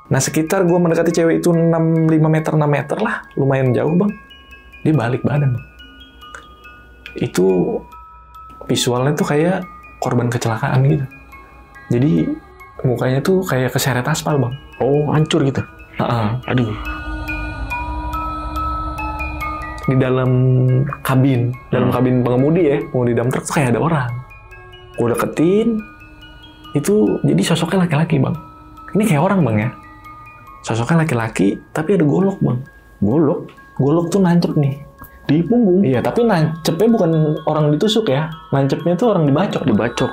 Nah sekitar gue mendekati cewek itu 5 meter, 6 meter lah. Lumayan jauh bang. Dia balik badan bang. Itu visualnya tuh kayak korban kecelakaan gitu. Jadi mukanya tuh kayak keseret aspal bang. Oh, hancur gitu? Aduh. Di dalam kabin pengemudi ya, pengemudi dump truck tuh kayak ada orang. Gue deketin, itu jadi sosoknya laki-laki bang. Ini kayak orang bang ya. Sosoknya laki-laki, tapi ada golok bang. Golok? Golok tuh nancep nih. Di punggung? Iya, tapi nancepnya bukan orang ditusuk ya. Nancepnya tuh orang dibacok. Dibacok.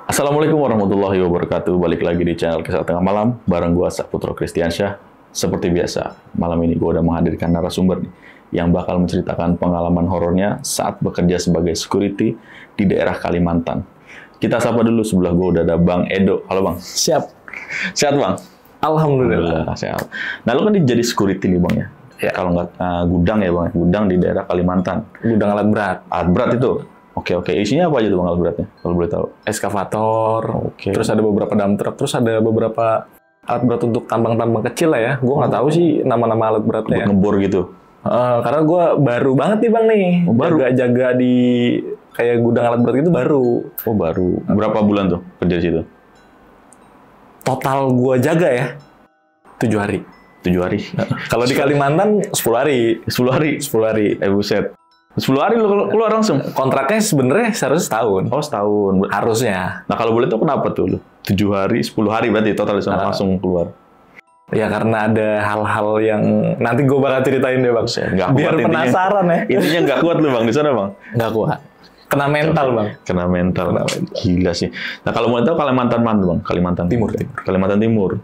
Assalamualaikum warahmatullahi wabarakatuh. Balik lagi di channel Kisah Tengah Malam bareng gua Saputra Kristiansyah. Seperti biasa, malam ini gua udah menghadirkan narasumber nih, yang bakal menceritakan pengalaman horornya saat bekerja sebagai security di daerah Kalimantan. Kita sapa dulu, sebelah gua udah ada Bang Edo. Halo Bang. Siap. Sehat Bang? Alhamdulillah. Sehat. Nah lu kan jadi security nih Bang ya? Ya. Kalau nggak gudang ya Bang, gudang di daerah Kalimantan. Gudang alat berat. Alat berat itu? Oke. Isinya apa aja tuh Bang alat beratnya? Kalau boleh tahu. Eskavator, terus ada beberapa dump truck, terus ada beberapa alat berat untuk tambang-tambang kecil lah ya. Gue nggak tahu sih nama-nama alat beratnya. Buat ngebor gitu? Karena gue baru banget nih Bang nih. Baru? Jaga di kayak gudang alat berat itu baru. Oh baru. Berapa bulan tuh kerja di situ? Total gue jaga ya, 7 hari. 7 hari? Kalau di Kalimantan 10 hari. 10 hari? 10 hari. Buset. 10 hari lu keluar langsung? Kontraknya sebenarnya seharusnya setahun. Oh setahun. Harusnya. Nah kalau boleh tahu kenapa tuh lu? 7 hari, 10 hari berarti total langsung keluar? Ya karena ada hal-hal yang nanti gue bakal ceritain deh Bang. Biar penasaran ya. Intinya nggak kuat lu Bang di sana Bang? Nggak kuat. Kena mental Bang. Kena mental. Gila sih. Nah kalau mau tahu Kalimantan mana Bang? Kalimantan Timur. Kalimantan Timur.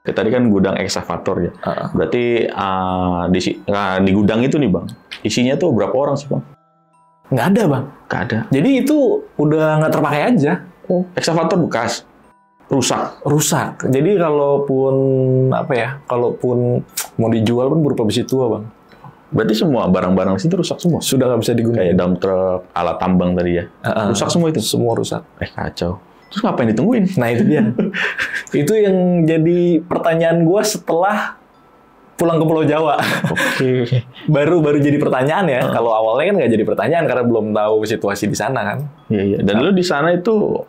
Ya, tadi kan gudang ekskavator ya. Berarti di gudang itu nih Bang, isinya tuh berapa orang sih Bang? Nggak ada Bang. Nggak ada. Jadi itu udah nggak terpakai aja. Oh, ekskavator bekas. Rusak. Jadi kalaupun mau dijual pun berupa besi tua Bang. Berarti semua barang-barang di situ rusak semua? Sudah nggak bisa digunakan. Kayak dump truck, alat tambang tadi ya? Rusak semua itu? Semua rusak. Kacau. Terus ngapain ditungguin? Nah itu dia. Itu yang jadi pertanyaan gue setelah pulang ke Pulau Jawa. Oke. baru jadi pertanyaan ya. Kalau awalnya kan nggak jadi pertanyaan karena belum tahu situasi di sana kan. Iya. Dan lu di sana itu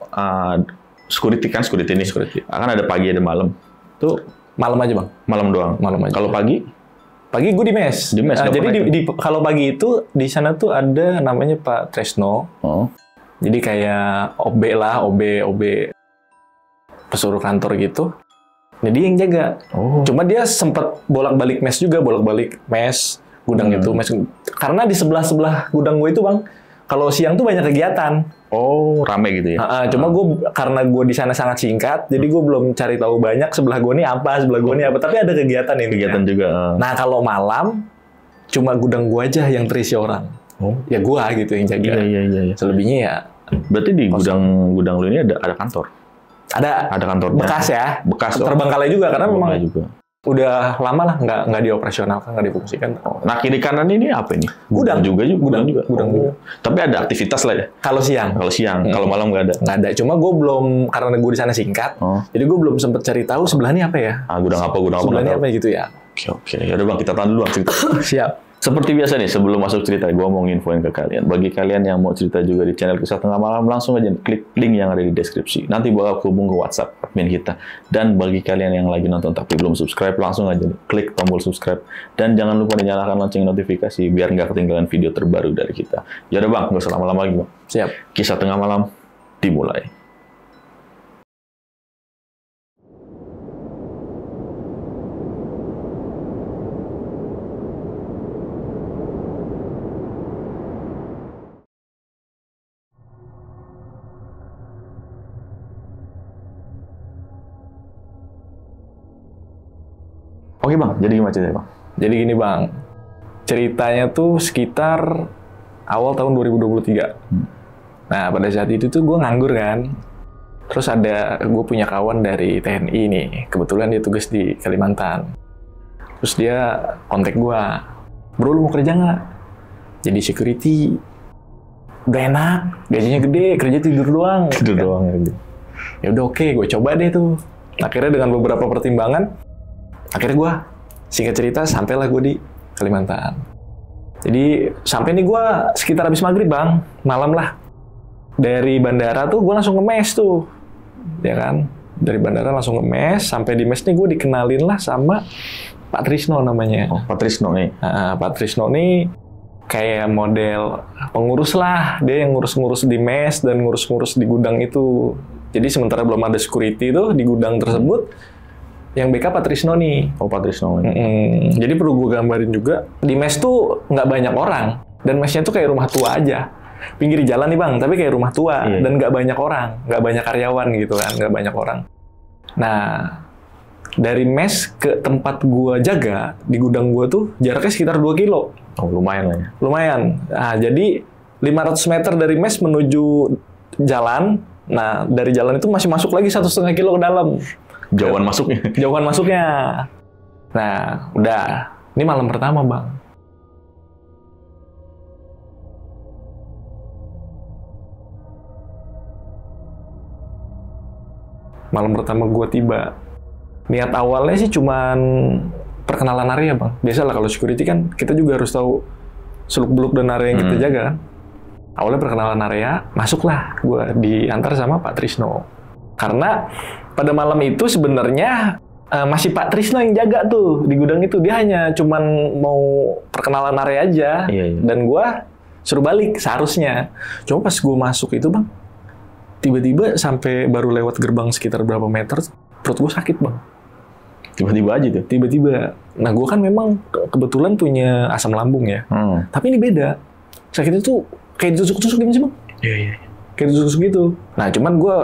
security nih. Security. Kan ada pagi ada malam. Tuh malam aja Bang. Malam doang. Malam aja. Kalau pagi? Pagi gue di mes. Di mes. Jadi kalau pagi itu di sana tuh ada namanya Pak Tresno. Jadi kayak OB pesuruh kantor gitu. Jadi yang jaga. Cuma dia sempat bolak-balik mes, gudang itu mes. Karena di sebelah gudang gue itu Bang, kalau siang tuh banyak kegiatan. Oh, rame gitu ya. Cuma karena gue di sana sangat singkat, jadi gue belum cari tahu banyak sebelah gue ini apa. Tapi ada kegiatan ini. Kegiatan juga. Nah, kalau malam cuma gudang gue aja yang terisi orang. Ya gue gitu yang jaga. Iya. Selebihnya ya. Berarti di gudang lu ini ada kantor? Ada kantornya. Bekas ya. Bekas. Terbengkalai juga karena memang juga. Udah lama lah nggak dioperasionalkan, nggak difungsikan. Nah kiri kanan ini apa ini? Gudang juga. Tapi ada aktivitas lah ya? Kalau siang. Kalau malam nggak ada? Nggak ada. Cuma gue belum, karena gue di sana singkat, jadi gue belum sempet cari tahu sebelahnya apa ya. Gudang apa? Sebelahnya apa gitu ya. Oke. Ya udah Bang, kita tahan dulu cerita. Siap. Seperti biasa nih, sebelum masuk cerita, gue mau nginfoin ke kalian. Bagi kalian yang mau cerita juga di channel Kisah Tengah Malam, langsung aja klik link yang ada di deskripsi. Nanti bakal hubung ke WhatsApp admin kita. Dan bagi kalian yang lagi nonton tapi belum subscribe, langsung aja klik tombol subscribe. Dan jangan lupa dinyalakan lonceng notifikasi, biar nggak ketinggalan video terbaru dari kita. Ya udah Bang, nggak usah lama-lama lagi Bang. Siap. Kisah Tengah Malam dimulai. Oke Bang, jadi gimana ceritanya Bang? Jadi gini Bang, ceritanya tuh sekitar awal tahun 2023. Nah pada saat itu tuh gue nganggur kan. Terus gue punya kawan dari TNI nih, kebetulan dia tugas di Kalimantan. Terus dia kontak gue, bro lu mau kerja nggak? Jadi security. Udah enak, gajinya gede, kerja tidur doang. Tidur doang ya. Ya udah oke, gue coba deh tuh. Akhirnya dengan beberapa pertimbangan, akhirnya gue singkat cerita sampailah gue di Kalimantan. Jadi sampai nih gue sekitar habis maghrib bang, malam lah. Dari bandara tuh gue langsung ke mes tuh, ya kan? Dari bandara langsung ke mes, sampai di mes nih gue dikenalin lah sama Pak Trisno namanya. Oh, Pak Trisno nih. Pak Trisno nih kayak model pengurus lah, dia yang ngurus-ngurus di mes dan ngurus-ngurus di gudang itu. Jadi sementara belum ada security tuh di gudang tersebut, yang backup Pak Trisno nih. Oh, Pak Trisno. Jadi perlu gue gambarin juga, di mes tuh nggak banyak orang, dan mesnya tuh kayak rumah tua aja. Pinggir jalan nih bang, tapi kayak rumah tua, dan nggak banyak orang, nggak banyak karyawan gitu kan, nggak banyak orang. Nah, dari mes ke tempat gue jaga, di gudang gue tuh jaraknya sekitar 2 kilo. Oh, lumayan lah ya. Lumayan. Nah, jadi 500 meter dari mes menuju jalan, nah dari jalan itu masih masuk lagi 1,5 kilo ke dalam. Jauhan masuknya. Jauhan masuknya. Nah, udah. Ini malam pertama, Bang. Malam pertama gue tiba. Niat awalnya sih cuman perkenalan area, Bang. Biasalah kalau security kan kita juga harus tahu seluk-beluk dan area yang kita jaga kan. Awalnya perkenalan area, masuklah gue diantar sama Pak Trisno. Karena pada malam itu sebenarnya masih Pak Trisno yang jaga tuh di gudang itu. Dia hanya cuman mau perkenalan area aja. Dan gue suruh balik seharusnya. Cuma pas gue masuk itu, Bang, tiba-tiba sampai baru lewat gerbang sekitar berapa meter, perut gue sakit, Bang. Tiba-tiba aja tuh? Tiba-tiba. Nah, gue kan memang kebetulan punya asam lambung ya. Tapi ini beda. Sakitnya tuh kayak ditusuk-tusuk gimana sih, Bang? Iya. Kayak ditusuk gitu. Nah, cuman gue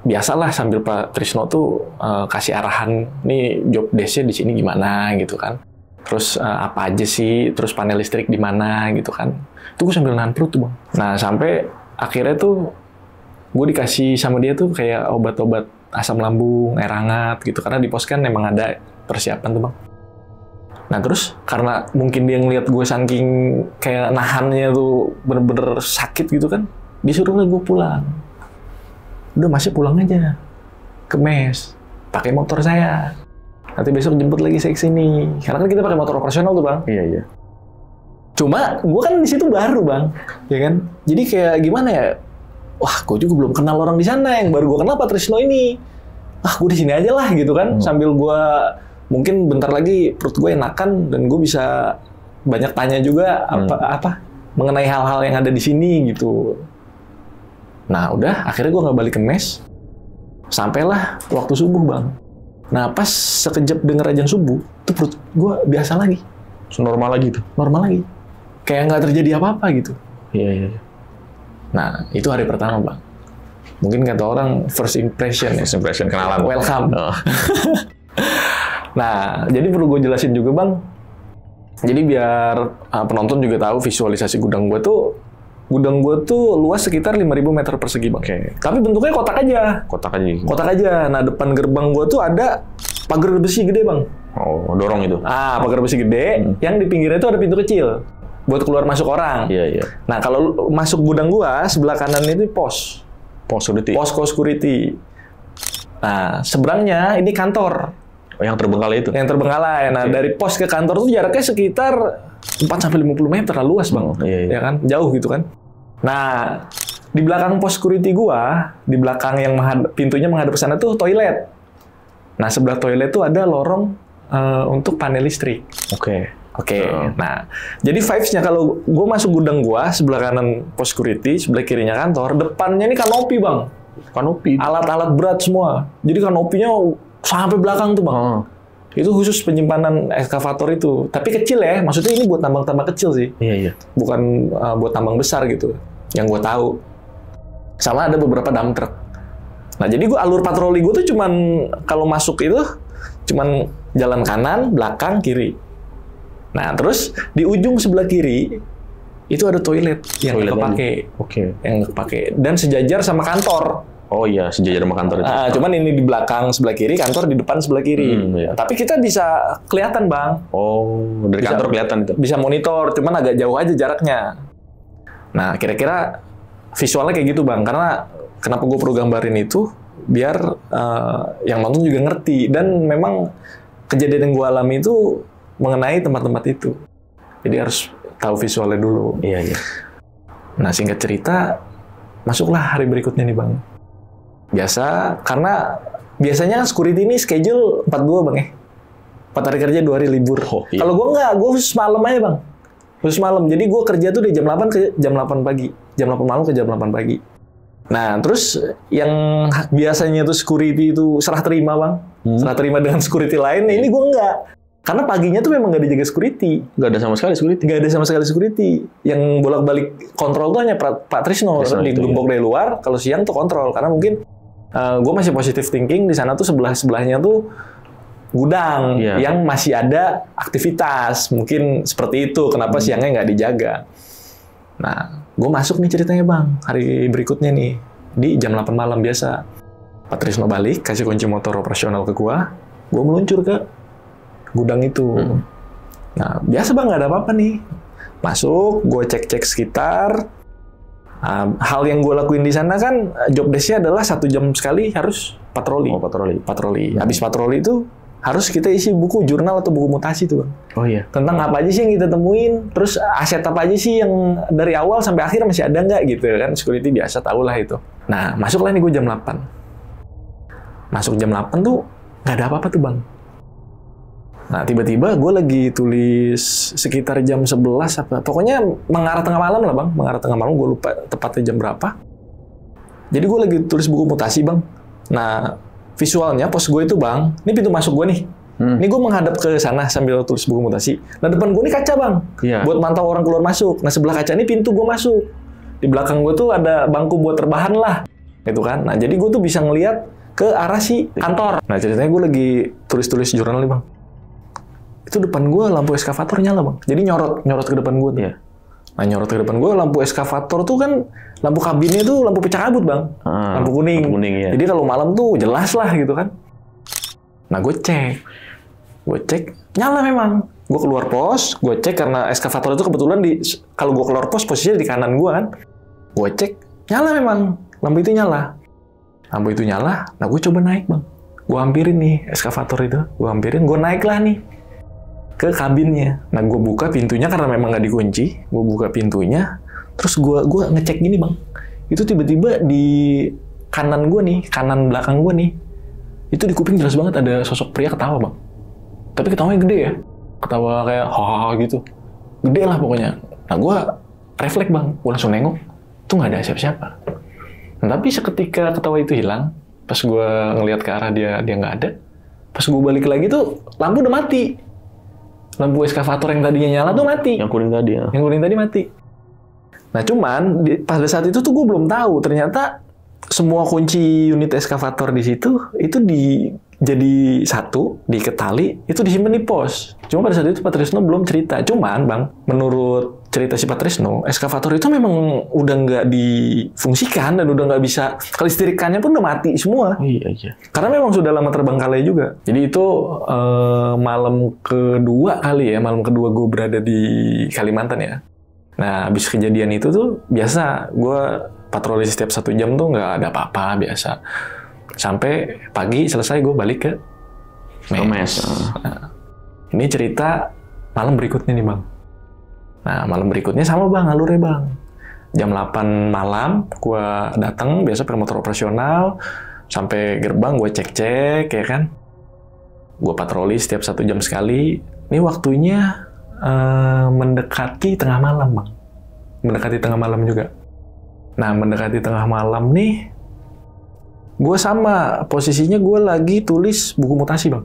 biasalah sambil Pak Trisno tuh kasih arahan, nih job desk-nya di sini gimana gitu kan. Terus apa aja sih, terus panel listrik di mana gitu kan. Itu gue sambil nahan perut tuh, Bang. Nah, sampai akhirnya tuh gue dikasih sama dia tuh kayak obat-obat asam lambung, air hangat gitu. Karena di pos kan memang ada persiapan tuh, Bang. Nah terus karena mungkin dia ngeliat gue saking kayak nahannya tuh bener-bener sakit gitu kan, disuruh gue pulang. Udah masih pulang aja ke mes, pakai motor saya. Nanti besok jemput lagi saya kesini. Karena kan kita pakai motor operasional tuh, Bang. Iya. Cuma gue kan di situ baru, Bang, ya kan. Jadi kayak gimana ya? Wah, gue juga belum kenal orang di sana. Yang baru gue kenal Pak Trisno ini. Gue di sini aja lah gitu kan. Sambil gue mungkin bentar lagi perut gue enakan dan gue bisa banyak tanya juga apa mengenai hal-hal yang ada di sini gitu. Nah udah akhirnya gue nggak balik ke mes. Sampailah waktu subuh, Bang. Nah pas sekejap denger ajan subuh, tuh perut gue biasa lagi. Normal lagi tuh? Normal lagi. Kayak nggak terjadi apa-apa gitu. Iya. Nah itu hari pertama, Bang. Mungkin kata orang first impression. First impression, kenalan. Welcome. Nah, jadi perlu gue jelasin juga, Bang. Jadi biar penonton juga tahu visualisasi gudang gue tuh luas sekitar 5.000 meter persegi, Bang. Tapi bentuknya kotak aja. Kotak aja. Nah, depan gerbang gue tuh ada pagar besi gede, Bang. Oh, dorong itu? Pagar besi gede, yang di pinggirnya tuh ada pintu kecil buat keluar masuk orang. Iya. Nah, kalau masuk gudang gue, sebelah kanan itu pos security. Nah, seberangnya ini kantor. Yang terbengkalai itu? Yang terbengkalai. Nah, dari pos ke kantor itu jaraknya sekitar 4-50 meter lah, luas, Bang. Ya kan? Jauh gitu kan. Nah, di belakang pos security gua, di belakang yang pintunya menghadap ke sana tuh toilet. Nah, sebelah toilet tuh ada lorong untuk panel listrik. Oke. Nah, jadi vibes-nya kalau gua masuk gudang gua, sebelah kanan pos security, sebelah kirinya kantor, depannya ini kanopi, Bang. Kanopi. Alat-alat berat semua. Jadi kanopinya sampai belakang tuh, Bang. Itu khusus penyimpanan ekskavator itu. Tapi kecil ya, maksudnya ini buat tambang-tambang kecil sih. Iya. Bukan buat tambang besar gitu, yang gue tahu. Sama ada beberapa dump truck. Nah, jadi alur patroli gue tuh cuman, kalau masuk itu, cuman jalan kanan, belakang, kiri. Nah, terus di ujung sebelah kiri, itu ada toilet yang kepake. Yang kepake. Dan sejajar sama kantor. Oh iya, sejajar sama kantor itu. Cuman ini di belakang sebelah kiri, kantor di depan sebelah kiri. Iya. Tapi kita bisa kelihatan, Bang. Oh, dari kantor kelihatan itu. Bisa monitor, cuman agak jauh aja jaraknya. Nah, kira-kira visualnya kayak gitu, Bang. Karena kenapa gue perlu gambarin itu, biar yang nonton juga ngerti. Dan memang kejadian yang gue alami itu mengenai tempat-tempat itu. Jadi harus tahu visualnya dulu. Iya. Nah, singkat cerita, masuklah hari berikutnya nih, Bang. Karena biasanya security ini schedule 42, Bang ya. 4 hari kerja, 2 hari libur. Oh, iya. Kalau gue nggak, gue khusus malam aja, Bang. Khusus malam. Jadi gue kerja tuh dari jam 8 ke jam 8 pagi. Jam 8 malam ke jam 8 pagi. Nah, terus yang biasanya tuh security itu serah terima, Bang. Serah terima dengan security lain. Ini gue nggak. Karena paginya tuh memang nggak dijaga security. Nggak ada sama sekali security. Nggak ada sama sekali security. Yang bolak-balik kontrol tuh hanya Pak Trisno. Digembok dari luar, kalau siang tuh kontrol. Karena mungkin gue masih positive thinking, di sana tuh sebelahnya tuh gudang yang masih ada aktivitas. Mungkin seperti itu, kenapa siangnya nggak dijaga. Nah, gue masuk nih ceritanya, Bang. Hari berikutnya nih, di jam 8 malam biasa. Pak Trisno balik, kasih kunci motor operasional ke gue meluncur ke gudang itu. Nah, biasa, Bang, nggak ada apa-apa nih. Masuk, gue cek-cek sekitar. Hal yang gue lakuin di sana kan, job desk-nya adalah 1 jam sekali harus patroli. Oh, patroli. Habis patroli itu, harus kita isi buku jurnal atau buku mutasi tuh, Bang. Oh iya. Tentang apa aja sih yang kita temuin, terus aset apa aja sih yang dari awal sampai akhir masih ada nggak gitu kan. Security biasa, tau lah itu. Nah, masuklah nih gue jam 8. Masuk jam 8 tuh, nggak ada apa-apa tuh, Bang. Nah, tiba-tiba gue lagi tulis sekitar jam 11 apa. Pokoknya mengarah tengah malam lah, Bang. Mengarah tengah malam, gue lupa tepatnya jam berapa. Jadi gue lagi tulis buku mutasi, Bang. Nah, visualnya pos gue itu, Bang. Ini pintu masuk gue nih. Ini gue menghadap ke sana sambil tulis buku mutasi. Nah, depan gue ini kaca, Bang. Iya. Buat mantau orang keluar masuk. Nah, sebelah kaca ini pintu gue masuk. Di belakang gue tuh ada bangku buat rebahan lah. Gitu kan. Nah, jadi gue tuh bisa ngelihat ke arah si kantor. Nah, ceritanya gue lagi tulis-tulis jurnal nih, Bang. Itu depan gue lampu eskavator nyala, Bang. Jadi nyorot ke depan gue tuh. Iya. Nah, nyorot ke depan gue, lampu eskavator tuh kan, lampu kabinnya tuh lampu pecah kabut, Bang. Lampu kuning. Ya. Jadi kalau malam tuh jelas lah gitu kan. Nah, gue cek, nyala memang. Gue keluar pos, gue cek karena eskavator itu kebetulan kalau gue keluar pos, posisinya di kanan gue kan. Gue cek, nyala memang. Lampu itu nyala. Nah, gue coba naik, Bang. Gue hampirin nih eskavator itu. Gue naik lah nih ke kabinnya. Nah, gue buka pintunya karena memang nggak dikunci. Gue buka pintunya, terus gue ngecek gini, Bang. Itu tiba-tiba di kanan gue nih, kanan belakang gue nih, itu di kuping jelas banget ada sosok pria ketawa, Bang. Tapi ketawanya gede ya. Ketawa kayak hahaha gitu. Gede lah pokoknya. Nah, gue refleks, Bang. Gue langsung nengok. Itu nggak ada siapa-siapa. Nah, tapi seketika ketawa itu hilang, pas gue ngelihat ke arah dia nggak ada. Pas gue balik lagi tuh, lampu udah mati. Lampu eskavator yang tadinya nyala tuh mati. Yang kuning tadi ya? Yang kuning tadi mati. Nah, cuman pada saat itu tuh gue belum tahu. Ternyata semua kunci unit eskavator di situ itu jadi satu, diikat tali, itu disimpan di pos. Cuma pada saat itu Pak Trisno belum cerita. Cuman, Bang, menurut cerita si Pak Trisno, eskavator itu memang udah nggak difungsikan dan udah nggak bisa, kelistrikannya pun udah mati semua. Iya. Karena memang sudah lama terbengkalai juga. Jadi itu malam kedua gue berada di Kalimantan ya. Nah, habis kejadian itu tuh biasa gue patroli setiap 1 jam tuh nggak ada apa-apa biasa. Sampai pagi selesai gue balik ke mes. Nah, ini cerita malam berikutnya nih, Bang. Nah, malam berikutnya sama, Bang, alurnya, Bang. Jam 8 malam gue datang biasa pakai motor operasional sampai gerbang gue cek-cek ya kan. Gue patroli setiap 1 jam sekali. Ini waktunya mendekati tengah malam, Bang. Mendekati tengah malam juga. Nah, mendekati tengah malam nih, gue sama posisinya gue lagi tulis buku mutasi, Bang.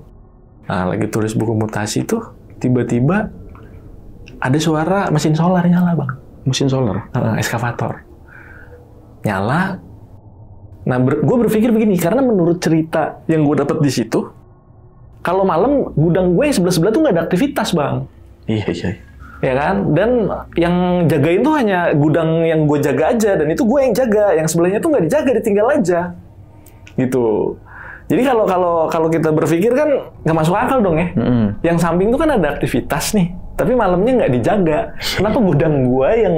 Nah, lagi tulis buku mutasi tuh tiba-tiba ada suara mesin solar nyala, Bang. Mesin solar? Eskavator. Nyala. Nah, gue berpikir begini, karena menurut cerita yang gue dapat di situ, kalau malam gudang gue yang sebelah-sebelah tuh nggak ada aktivitas, Bang. Iya. Ya kan? Dan yang jagain tuh hanya gudang yang gue jaga aja, dan itu gue yang jaga. Yang sebelahnya tuh nggak dijaga, ditinggal aja. gitu. Jadi kalau kita berpikir kan nggak masuk akal dong ya. Yang samping tuh kan ada aktivitas nih, tapi malamnya nggak dijaga. Kenapa gudang gua yang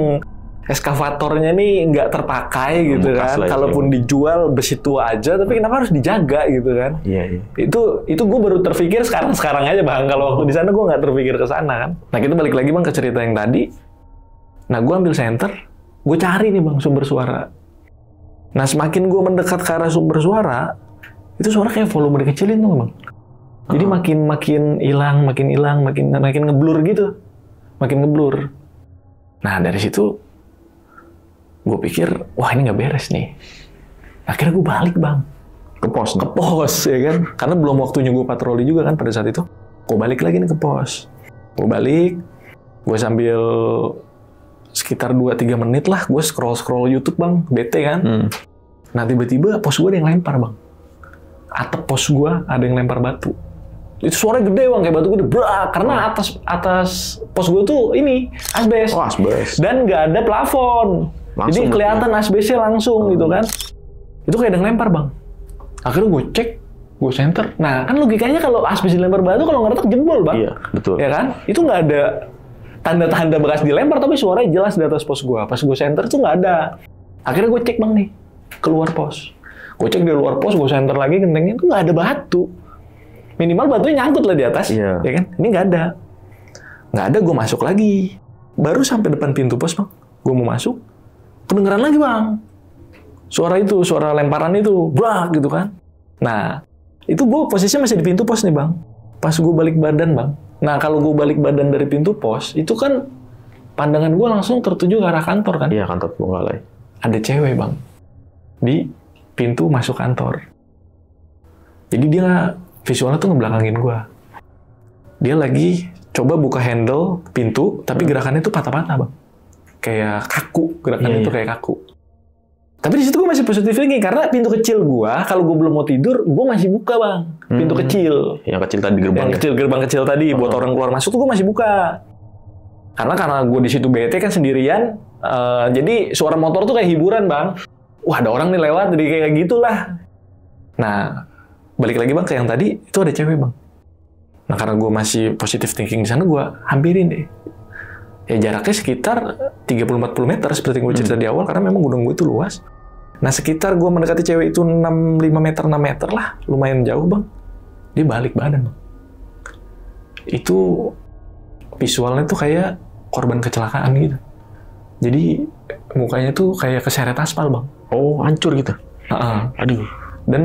eskavatornya nih nggak terpakai gitu kan? Kalaupun dijual besi tua aja, tapi kenapa harus dijaga gitu kan? Iya. Itu gue baru terpikir sekarang aja bang. Kalau waktu di sana gue nggak terpikir ke sana kan. Nah kita balik lagi bang ke cerita yang tadi. Nah gue ambil senter, gue cari nih bang sumber suara. Nah semakin gue mendekat ke arah sumber suara, itu suara kayak volume dikecilin tuh bang. Jadi makin hilang, makin ngeblur gitu, makin ngeblur. Nah dari situ gue pikir, wah ini nggak beres nih. Akhirnya gue balik bang. Ke pos ya kan. Karena belum waktunya gue patroli juga kan pada saat itu. Gue balik lagi nih ke pos. Gue balik, gue sambil sekitar 2-3 menit lah, gue scroll YouTube bang, bete kan. Nah tiba-tiba pos gue ada yang lempar bang. Atap pos gue ada yang lempar batu. Itu suaranya gede bang, kayak batu gede, brak. Karena atas pos gue tuh ini, asbes. Oh asbes. Dan nggak ada plafon. Jadi kelihatan asbesnya langsung gitu kan. Itu kayak ada yang lempar bang. Akhirnya gue cek, gue center. Nah kan logikanya kalau asbes dilempar batu, kalau ngeretak jebol bang. Iya, betul. Ya kan? Itu nggak ada tanda-tanda bekas dilempar, tapi suaranya jelas di atas pos gue. Pas gue center tuh nggak ada. Akhirnya gue cek bang nih, keluar pos. Gue cek di luar pos, gue center lagi, gentengnya itu nggak ada batu. Minimal batunya nyangkut lah di atas, ya kan? Ini nggak ada. Nggak ada, gue masuk lagi. Baru sampai depan pintu pos bang, gue mau masuk, kedengeran lagi bang. Suara lemparan itu, brak gitu kan. Nah, itu gue posisinya masih di pintu pos nih bang. Pas gue balik badan bang. Nah, kalau gue balik badan dari pintu pos, itu kan pandangan gue langsung tertuju ke arah kantor kan. Iya, kantor Bunggalai. Ada cewek bang, di pintu masuk kantor. Jadi dia visualnya tuh ngebelakangin gue. Dia lagi coba buka handle pintu, tapi gerakannya tuh patah-patah bang. Kayak kaku, gerakannya tuh kayak kaku. Tapi di situ gue masih positif thinking karena pintu kecil gue, kalau gue belum mau tidur, gue masih buka bang. Pintu kecil. Yang kecil tadi gerbang. Gerbang kecil tadi buat orang keluar masuk tuh gue masih buka. Karena gue di situ bete kan sendirian, jadi suara motor tuh kayak hiburan bang. Wah ada orang nih lewat, jadi kayak gitulah. Nah balik lagi bang ke yang tadi, itu ada cewek bang. Nah karena gue masih positive thinking di sana, gue hampirin deh. Ya jaraknya sekitar 30-40 meter seperti yang gue cerita di awal, karena memang gudang gue itu luas. Nah sekitar gue mendekati cewek itu 6 meter lah, lumayan jauh bang. Dia balik badan bang. Itu visualnya tuh kayak korban kecelakaan gitu. Jadi mukanya tuh kayak keseret aspal bang. Oh hancur gitu? Aduh. Dan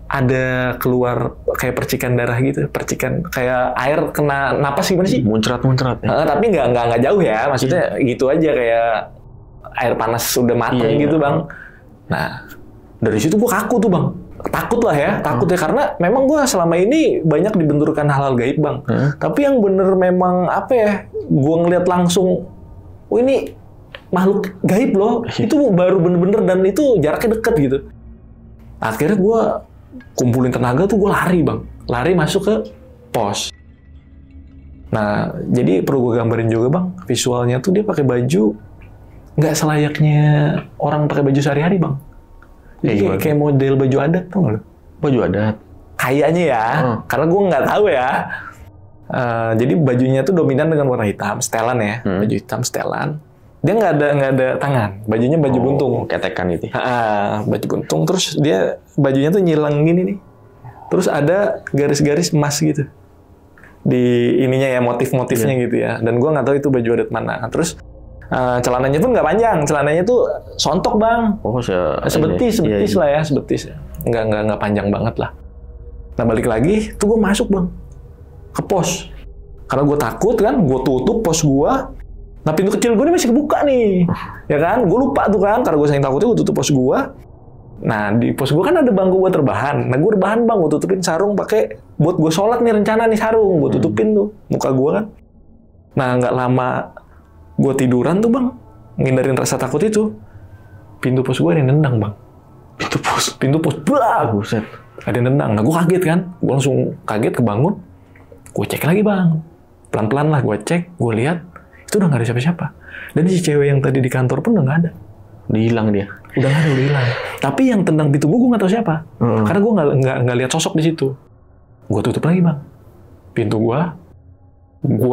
ada keluar kayak percikan darah gitu, percikan kayak air kena napas gimana sih? Muncrat. Ya? Tapi nggak jauh ya, maksudnya gitu aja kayak air panas sudah matang gitu bang. Nah dari situ gue kaku tuh bang, takut ya karena memang gue selama ini banyak dibenturkan hal-hal gaib bang. Tapi yang bener memang apa ya, gue ngeliat langsung, oh ini makhluk gaib loh, itu baru bener-bener dan itu jaraknya deket gitu. Akhirnya gue kumpulin tenaga tuh gue lari masuk ke pos. Nah jadi perlu gue gambarin juga bang, visualnya tuh dia pakai baju nggak selayaknya orang pakai baju sehari-hari bang. Jadi kayak model baju adat tuh nggak lo? Baju adat? Kayaknya ya, karena gue nggak tahu ya. Jadi bajunya tuh dominan dengan warna hitam, setelan ya, baju hitam setelan. Dia nggak ada tangan, bajunya baju buntung. Ketekan gitu. Baju buntung, terus dia bajunya tuh nyilang gini nih. Terus ada garis-garis emas gitu di ininya ya, motif-motifnya gitu ya. Dan gue nggak tahu itu baju adat mana. Terus celananya pun nggak panjang, celananya tuh sontok bang. Oh, sebetis lah ya, sebetis. Nggak panjang banget lah. Nah balik lagi, tuh gue masuk bang ke pos. Karena gue takut kan, gue tutup pos gue. Nah pintu kecil gue ini masih kebuka nih, ya kan? Gue lupa tuh kan, karena gue saking takutnya gue tutup pos gue. Nah di pos gue kan ada bangku buat rebahan. Nah gue rebahan bang, gue tutupin sarung pakai buat gue sholat nih, rencana nih sarung, gue tutupin tuh muka gue kan. Nah nggak lama gue tiduran tuh bang, ngindarin rasa takut itu. Pintu pos gue ada yang nendang bang. Pintu pos, buset. Ada yang nendang. Nah gue kaget kan, gue langsung kaget kebangun. Gue cek lagi bang, pelan-pelan lah gue cek, gue lihat. Itu udah nggak ada siapa-siapa. Dan si cewek yang tadi di kantor pun udah nggak ada. Hilang dia? Udah nggak ada, udah hilang. Tapi yang tendang pintu gue nggak tahu siapa. Karena gue nggak lihat sosok di situ. Gue tutup lagi bang, pintu gue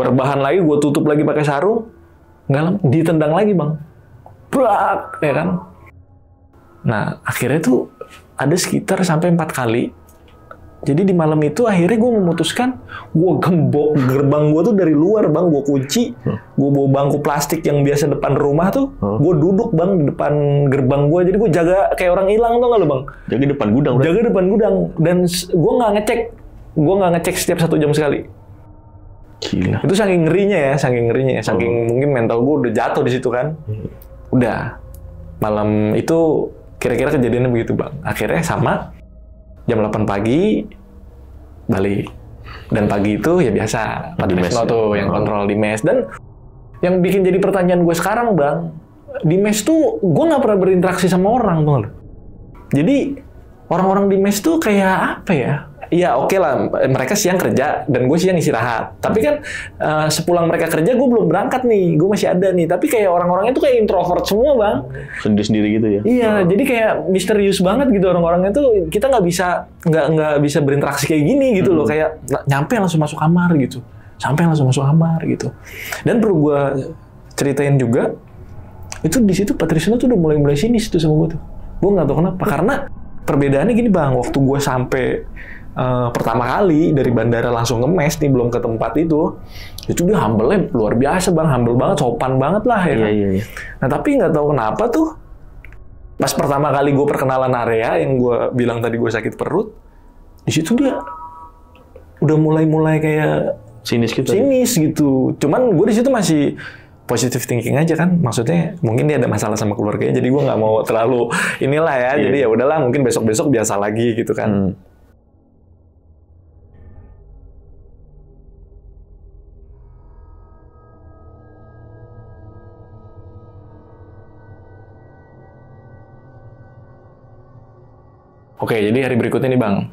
rebahan lagi, gue tutup lagi pakai sarung, nggak lama ditendang lagi bang, brak, ya kan. Nah akhirnya tuh ada sekitar sampai 4 kali. Jadi di malam itu akhirnya gue memutuskan, gue gembok gerbang gue tuh dari luar bang, gue kunci, gue bawa bangku plastik yang biasa depan rumah tuh, gue duduk bang di depan gerbang gue, jadi gue jaga kayak orang hilang tuh nggak lo bang? Jaga depan gudang. Jaga depan gudang, dan gue nggak ngecek setiap 1 jam sekali. Gila. Itu saking ngerinya ya, saking mungkin mental gue udah jatuh di situ kan. Udah malam itu kira-kira kejadiannya begitu bang. Akhirnya sama. Jam 8 pagi balik, dan pagi itu ya biasa Pak Tresno tuh yang kontrol di mes. Dan yang bikin jadi pertanyaan gue sekarang bang, di mes tuh gue nggak pernah berinteraksi sama orang tuh. Jadi orang-orang di mes tuh kayak apa ya? Ya oke lah, mereka siang kerja dan gue siang istirahat. Tapi kan sepulang mereka kerja gue belum berangkat nih, gue masih ada nih. Tapi kayak orang-orangnya tuh kayak introvert semua bang. Sendiri-sendiri gitu ya? Iya, jadi kayak misterius banget gitu orang-orangnya tuh. Kita nggak bisa berinteraksi kayak gini gitu loh. Kayak nyampe langsung masuk kamar gitu, Dan perlu gue ceritain juga, itu di situ Pak Tresno tuh udah mulai sinis tuh sama gue tuh. Gue nggak tahu kenapa. Karena perbedaannya gini bang, waktu gue sampai pertama kali dari bandara langsung ke mes nih, belum ke tempat itu dia humble-nya luar biasa bang, humble banget, sopan banget lah ya kan? Iya. Nah tapi nggak tahu kenapa tuh pas pertama kali gue perkenalan area yang gue bilang tadi gue sakit perut, di situ dia udah mulai kayak sinis gitu. Cuman gue di situ masih positive thinking aja kan, maksudnya mungkin dia ada masalah sama keluarganya, jadi gue nggak mau terlalu inilah ya. Jadi ya udahlah, mungkin besok biasa lagi gitu kan. Oke, jadi hari berikutnya nih bang,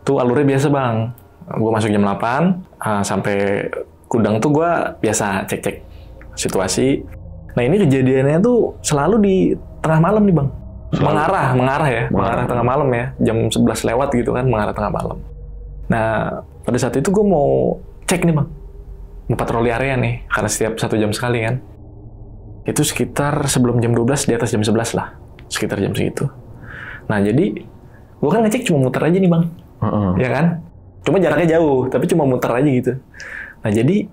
tuh alurnya biasa bang. Gue masuk jam 8, sampai gudang tuh gue biasa cek situasi. Nah ini kejadiannya tuh selalu di tengah malam nih bang. Mengarah tengah malam ya. Jam 11 lewat gitu kan, mengarah tengah malam. Nah pada saat itu gue mau cek nih bang, mau patroli area nih, karena setiap 1 jam sekali kan. Itu sekitar sebelum jam 12, di atas jam 11 lah, sekitar jam segitu. Nah jadi gue kan ngecek cuma muter aja nih bang, ya kan? Cuma jaraknya jauh, tapi cuma muter aja gitu. Nah jadi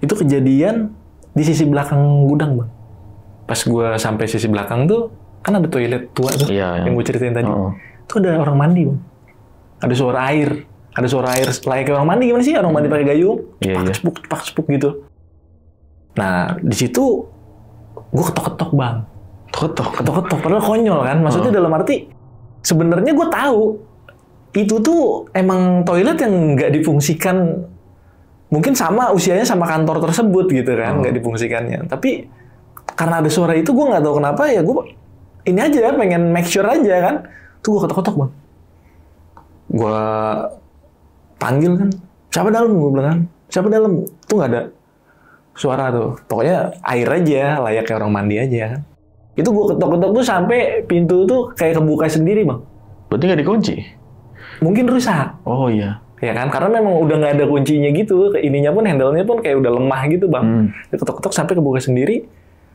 itu kejadian di sisi belakang gudang bang. Pas gue sampai sisi belakang tuh, kan ada toilet tua tuh, yang gue ceritain tadi. Tuh ada orang mandi bang. Ada suara air layaknya orang mandi. Gimana sih orang mandi pakai gayung? Cepak sepuk gitu. Nah di situ gue ketok-ketok bang. Ketok-ketok, padahal konyol kan. Maksudnya dalam arti sebenarnya gue tahu itu tuh emang toilet yang nggak difungsikan, mungkin sama usianya sama kantor tersebut gitu kan, nggak difungsikannya. Tapi karena ada suara itu, gue nggak tahu kenapa ya, gue ini aja pengen make sure aja kan. Tuh gue ketok-ketok bang, gue panggil kan, siapa dalam? Gue bilang kan, siapa dalam? Tuh nggak ada suara tuh, pokoknya air aja, layaknya orang mandi aja kan. Itu gue ketok-ketok tuh sampai pintu tuh kayak kebuka sendiri bang. Berarti nggak dikunci? Mungkin rusak. Oh iya. Ya kan, karena memang udah nggak ada kuncinya gitu. Ininya pun, handle-nya pun kayak udah lemah gitu bang. Ketok-ketok sampai kebuka sendiri.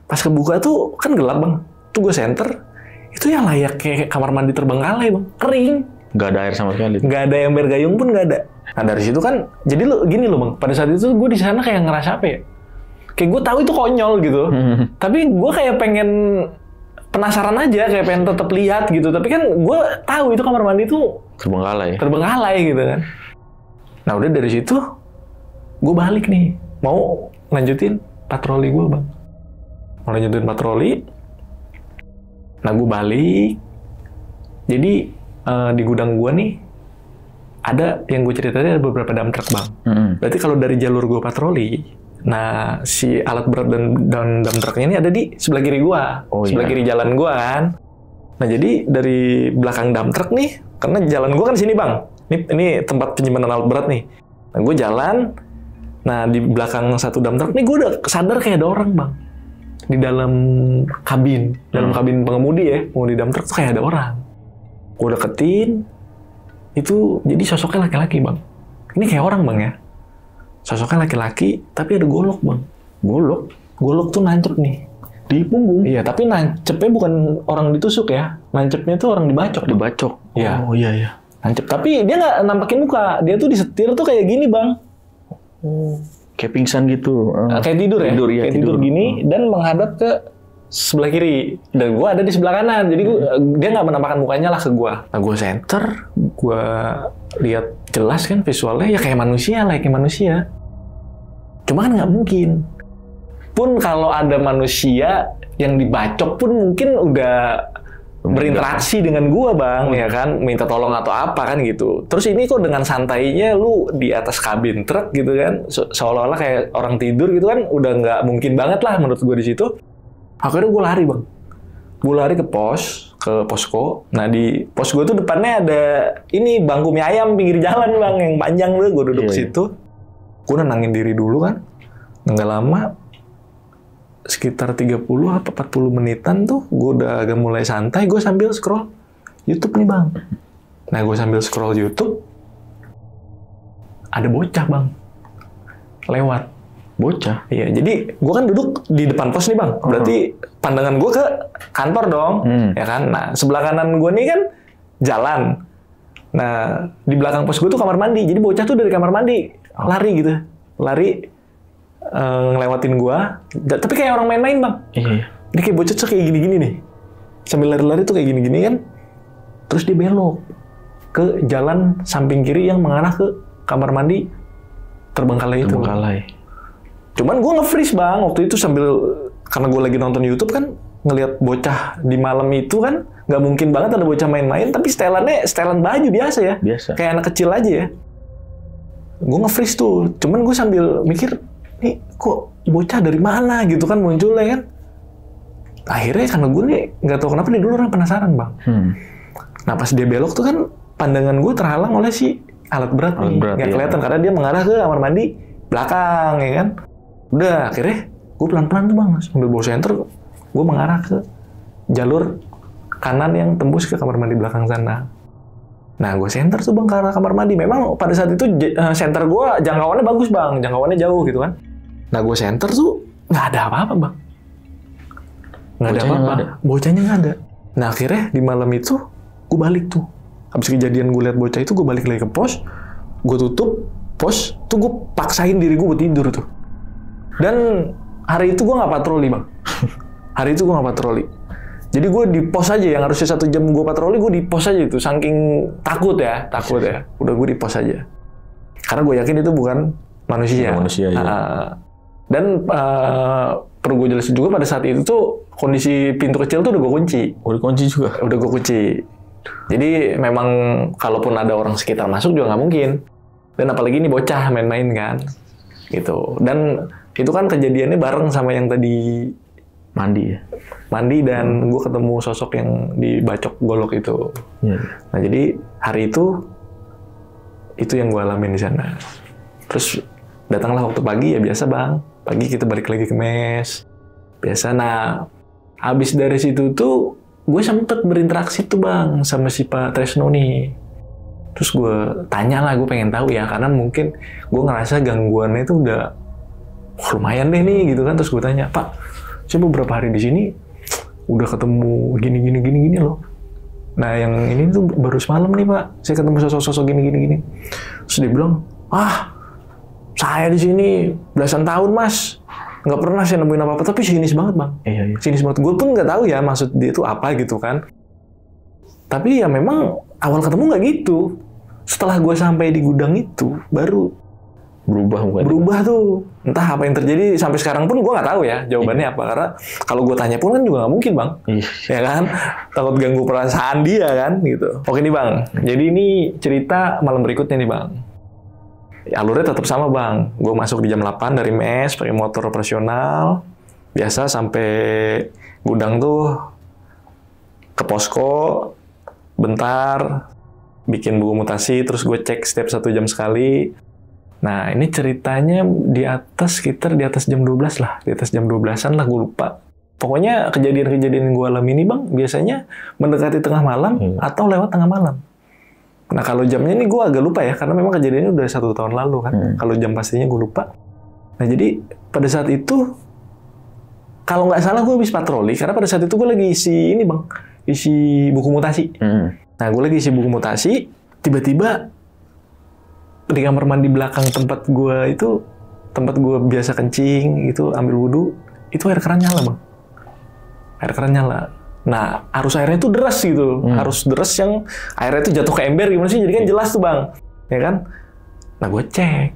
Pas kebuka tuh kan gelap bang. Tuh gue senter. Itu yang layak kayak kamar mandi terbengkalai bang. Kering. Nggak ada air sama sekali? Nggak ada ember gayung pun nggak ada. Nah dari situ kan, jadi gini loh bang. Pada saat itu gue di sana kayak ngerasa apa ya? Kayak gue tahu itu konyol gitu, tapi gue kayak pengen penasaran aja, kayak pengen tetap lihat gitu. Tapi kan gue tahu itu kamar mandi tuh terbengkalai gitu kan. Nah udah dari situ gue balik nih, mau lanjutin patroli gue bang. Nah gue balik. Jadi di gudang gue nih ada yang gue ceritain, ada beberapa dump truck bang. Berarti kalau dari jalur gue patroli, nah si alat berat dan dump trucknya ini ada di sebelah kiri gua, sebelah kiri jalan gua kan. Nah jadi dari belakang dump truck nih, karena jalan gua kan sini bang, ini tempat penyimpanan alat berat nih. Nah gua jalan, nah di belakang satu dump truck nih gua udah sadar kayak ada orang bang. di dalam kabin pengemudi ya, pengemudi dump truck tuh kayak ada orang. Gue deketin, itu jadi sosoknya laki-laki bang. Ini kayak orang bang ya, sosoknya laki-laki tapi ada golok bang. Golok tuh nancep nih di punggung. Iya, tapi nancepnya bukan orang ditusuk ya, nancepnya tuh orang dibacok. Iya. Oh iya. Nancep, tapi dia nggak nampakin muka, dia tuh disetir tuh kayak gini bang. Kayak pingsan gitu. Kayak tidur ya? Iya, kayak tidur gini dan menghadap ke sebelah kiri. Dan gue ada di sebelah kanan, jadi dia nggak menampakkan mukanya lah ke gue. Nah gue center, gue lihat jelas kan visualnya ya kayak manusia. Cuma kan nggak mungkin. Pun kalau ada manusia yang dibacok pun mungkin udah berinteraksi dengan gua bang, ya kan, minta tolong atau apa kan gitu. Terus ini kok dengan santainya lu di atas kabin truk gitu kan, seolah-olah kayak orang tidur gitu kan, udah nggak mungkin banget lah menurut gua di situ. Akhirnya gua lari bang, gua lari ke posko. Nah di pos gua tuh depannya ada ini bangku mie ayam pinggir jalan bang, yang panjang tuh. Gua duduk situ, gua nenangin diri dulu kan, nggak lama. Sekitar 30 apa 40 menitan tuh gue udah agak mulai santai, gue sambil scroll YouTube nih bang. Nah gue sambil scroll YouTube, ada bocah bang lewat. Bocah? Iya, jadi gue kan duduk di depan pos nih bang, berarti pandangan gue ke kantor dong, ya kan. Nah sebelah kanan gue nih kan jalan, nah di belakang pos gue tuh kamar mandi, jadi bocah tuh dari kamar mandi lari ngelewatin gua, tapi kayak orang main-main bang. Iya. Dia kayak bocah tuh kayak gini-gini nih, sambil lari-lari tuh kayak gini-gini kan. Terus dia belok ke jalan samping kiri yang mengarah ke kamar mandi terbengkalai itu. Cuman gua nge-freeze bang waktu itu karena gua lagi nonton YouTube kan, ngelihat bocah di malam itu kan, nggak mungkin banget ada bocah main-main, tapi setelan baju biasa ya, kayak anak kecil aja ya. Gua nge-freeze tuh, cuman gua sambil mikir, nih kok bocah dari mana gitu kan munculnya kan. Akhirnya karena gue nih nggak tahu kenapa nih dulu orang penasaran bang. Nah pas dia belok tuh kan pandangan gue terhalang oleh si alat berat nih, nggak kelihatan karena dia mengarah ke kamar mandi belakang ya kan. Udah akhirnya gue pelan-pelan tuh bang sambil bawa senter, gue mengarah ke jalur kanan yang tembus ke kamar mandi belakang sana. Nah, gue senter tuh bang ke arah kamar mandi. Memang pada saat itu senter gue jangkauannya bagus bang, jangkauannya jauh gitu kan. Nah, gue senter tuh nggak ada apa-apa bang, nggak ada apa-apa. Bocahnya nggak ada. Nah, akhirnya di malam itu gue balik tuh. Habis kejadian gue lihat bocah itu, gue balik lagi ke pos, gue tutup pos, tuh gue paksain diri gue buat tidur tuh. Dan hari itu gue nggak patroli bang. Hari itu gue nggak patroli. Jadi gue di pos aja, yang harusnya 1 jam gue patroli, gue di pos aja itu, saking takut ya. Udah gue di pos aja. Karena gue yakin itu bukan manusia. Ya. Dan perlu gue jelasin juga pada saat itu tuh kondisi pintu kecil tuh udah gue kunci. Udah kunci juga? Udah gue kunci. Jadi memang kalaupun ada orang sekitar masuk juga nggak mungkin. Dan apalagi ini bocah main-main kan. Gitu. Dan itu kan kejadiannya bareng sama yang tadi mandi dan gue ketemu sosok yang dibacok golok itu. Nah jadi hari itu yang gue alamin di sana. Terus datanglah waktu pagi ya biasa bang, pagi kita balik lagi ke mes biasa. Nah abis dari situ tuh gue sempet berinteraksi tuh bang sama si Pak Tresno nih. Terus gue tanya lah, gue pengen tahu ya, karena mungkin gue ngerasa gangguannya itu udah lumayan deh nih gitu kan. Terus gue tanya, Pak, saya beberapa hari di sini udah ketemu gini loh. Nah yang ini tuh baru semalam nih Pak, saya ketemu sosok-sosok gini. Terus dia bilang, saya di sini belasan tahun Mas, nggak pernah saya nemuin apa-apa, tapi sinis banget Bang. Iya. Sinis banget. Gue pun nggak tahu ya maksud dia itu apa gitu kan. Tapi ya memang awal ketemu nggak gitu. Setelah gue sampai di gudang itu baru berubah tuh. Entah apa yang terjadi sampai sekarang pun gue nggak tahu ya jawabannya apa, karena kalau gue tanya pun kan juga nggak mungkin Bang. Ya kan, takut ganggu perasaan dia kan gitu. Oke nih Bang, jadi ini cerita malam berikutnya nih Bang. Alurnya tetap sama Bang, gue masuk di jam 8 dari mes pakai motor operasional biasa sampai gudang tuh ke posko bentar, bikin buku mutasi, terus gue cek setiap 1 jam sekali. Nah, ini ceritanya di atas jam 12 lah. Di atas jam 12-an lah, gue lupa. Pokoknya kejadian-kejadian yang gue alami ini bang, biasanya mendekati tengah malam atau lewat tengah malam. Nah kalau jamnya ini gue agak lupa ya, karena memang kejadiannya udah 1 tahun lalu kan. Kalau jam pastinya gue lupa. Nah jadi pada saat itu, kalau nggak salah gue habis patroli, karena pada saat itu gue lagi isi ini bang, isi buku mutasi. Nah gue lagi isi buku mutasi, tiba-tiba di kamar mandi belakang tempat gue biasa kencing, itu ambil wudhu, itu air keran nyala bang. Air keran nyala. Nah, arus airnya itu deras gitu. Arus deras yang airnya itu jatuh ke ember gimana sih? Jadi kan jelas tuh bang. Ya kan? Nah, gue cek,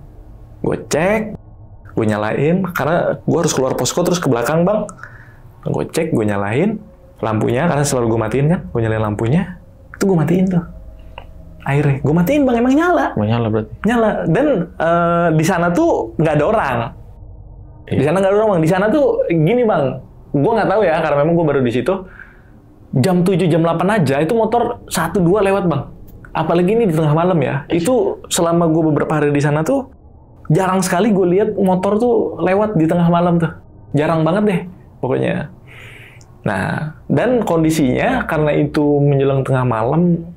gue nyalain, karena gue harus keluar posko terus ke belakang bang. Gue cek, gue nyalain lampunya, karena selalu gue matiin kan. Gue nyalain lampunya, itu gue matiin tuh. Airnya. Gue matiin bang, emang nyala. Nyala berarti? Nyala. Dan di sana tuh nggak ada orang. Di sana nggak ada orang bang. Di sana tuh gini bang. Gue nggak tahu ya, karena memang gue baru di situ. Jam 7, jam 8 aja, itu motor 1-2 lewat bang. Apalagi ini di tengah malam ya. Itu selama gue beberapa hari di sana tuh, jarang sekali gue lihat motor tuh lewat di tengah malam tuh. Jarang banget deh, pokoknya. Nah, dan kondisinya karena itu menjelang tengah malam,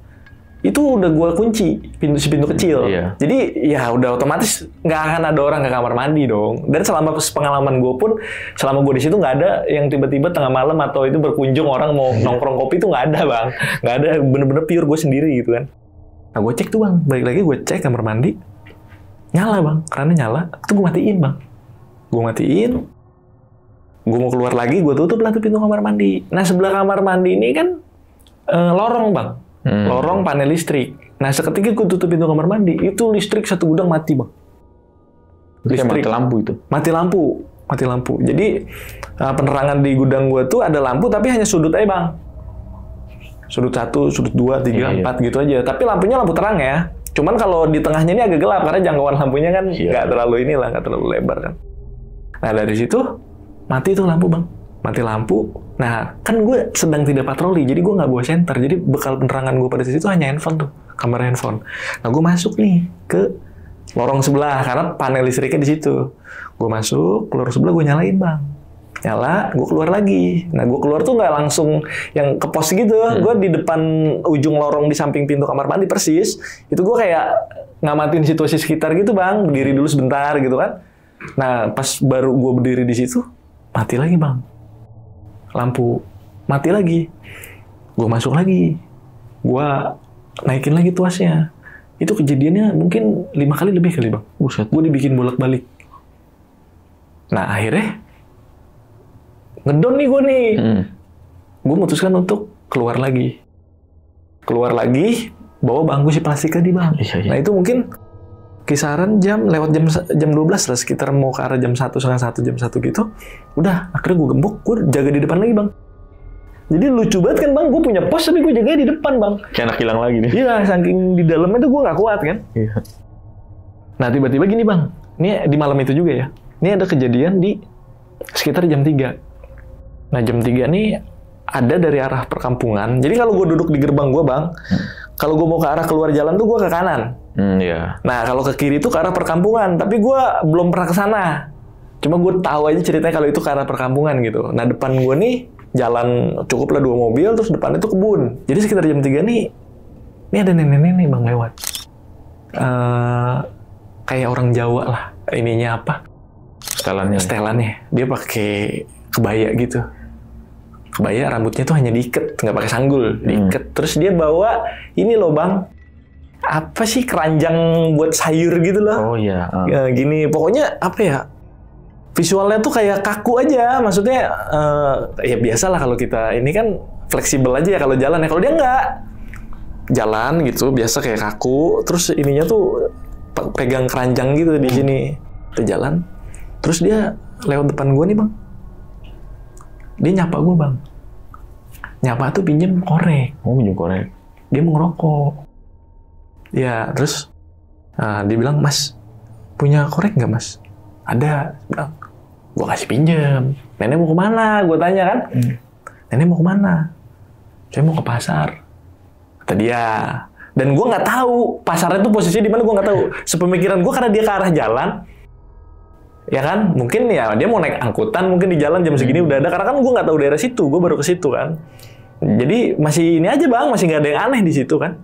itu udah gue kunci pintu kecil. Jadi ya udah otomatis nggak akan ada orang ke kamar mandi dong. Dan selama pengalaman gue pun, selama gue di situ nggak ada yang tiba-tiba tengah malam atau itu berkunjung orang mau nongkrong kopi itu nggak ada bang. Nggak ada, bener-bener pure gue sendiri gitu kan. Nah gue cek tuh bang, balik lagi gue cek kamar mandi, nyala bang, kerannya nyala. Itu gue matiin bang. Gue matiin. Gue mau keluar lagi, gue tutup lah tuh pintu kamar mandi. Nah sebelah kamar mandi ini kan lorong bang. Lorong panel listrik. Nah, seketika gue tutup pintu kamar mandi, itu listrik 1 gudang mati, bang. Listrik. Mati lampu itu? Mati lampu. Jadi, penerangan di gudang gue tuh ada lampu, tapi hanya sudut aja, bang. Sudut 1, sudut 2, 3, 4 gitu aja. Tapi lampunya lampu terang ya. Cuman kalau di tengahnya ini agak gelap, karena jangkauan lampunya kan nggak terlalu nggak terlalu lebar kan. Nah, dari situ, mati tuh lampu, bang. Mati lampu. Nah, kan gue sedang tidak patroli, jadi gue nggak bawa senter. Jadi bekal penerangan gue pada situ hanya handphone tuh, kamera handphone. Nah, gue masuk nih ke lorong sebelah, karena panel listriknya di situ. Gue masuk, ke lorong sebelah gue nyalain bang. Nyala, gue keluar lagi. Nah, gue keluar tuh nggak langsung yang ke pos gitu. Gue di depan ujung lorong di samping pintu kamar mandi persis. Itu gue kayak ngamatin situasi sekitar gitu bang. Berdiri dulu sebentar gitu kan. Nah, pas baru gue berdiri di situ, mati lagi bang. Lampu mati lagi, gue masuk lagi, gue naikin lagi tuasnya. Itu kejadiannya mungkin 5 kali lebih kali bang. Gue dibikin bolak-balik. Nah akhirnya ngedon nih gue nih. Gue memutuskan untuk keluar lagi, bawa bangku si plastik tadi bang. Nah itu mungkin kisaran lewat jam 12 lah, sekitar mau ke arah jam 1, setengah 1, jam 1 gitu. Udah, akhirnya gue gembok, gue jaga di depan lagi bang. Jadi lucu banget kan bang, gue punya pos tapi gue jaga di depan bang. Kayak anak hilang lagi nih. Iya, saking di dalamnya tuh gue nggak kuat kan. Iya. Nah tiba-tiba gini bang, ini di malam itu juga ya. Ini ada kejadian di sekitar jam 3. Nah jam 3 nih ada dari arah perkampungan. Jadi kalau gue duduk di gerbang gue bang, kalau gue mau ke arah keluar jalan tuh gue ke kanan. Nah kalau ke kiri itu ke arah perkampungan, tapi gue belum pernah ke sana. Cuma gue tahu aja ceritanya kalau itu ke arah perkampungan gitu. Nah depan gue nih jalan cukuplah 2 mobil, terus depan itu kebun. Jadi sekitar jam 3 nih, ini ada nenek-nenek bang lewat. Kayak orang Jawa lah, ininya apa? Setelannya. Dia pakai kebaya gitu. Kebaya rambutnya tuh hanya diikat, nggak pakai sanggul, diikat. Terus dia bawa ini loh bang, apa sih, keranjang buat sayur gitu loh. Oh iya. Gini, pokoknya apa ya? Visualnya tuh kayak kaku aja, maksudnya ya biasalah kalau kita ini kan fleksibel aja ya kalau jalan ya. Kalau dia nggak jalan gitu, biasa kayak kaku. Terus ininya tuh pegang keranjang gitu di sini, kita jalan. Terus dia lewat depan gue nih bang. Dia nyapa gue bang. Nyapa tuh pinjem korek. Oh pinjem korek. Dia mau ngerokok. Ya terus dia bilang, mas punya korek nggak mas? Ada. Bilang, gue kasih pinjem. Nenek mau kemana? Gue tanya kan. Nenek mau kemana? Saya mau ke pasar. Kata dia. Dan gue nggak tahu pasarnya tuh posisinya di mana, gue nggak tahu. Sepemikiran gue karena dia ke arah jalan. Ya kan, mungkin ya dia mau naik angkutan, mungkin di jalan jam segini udah ada, karena kan gue nggak tahu daerah situ, gue baru ke situ kan. Jadi masih ini aja bang, masih nggak ada yang aneh di situ kan.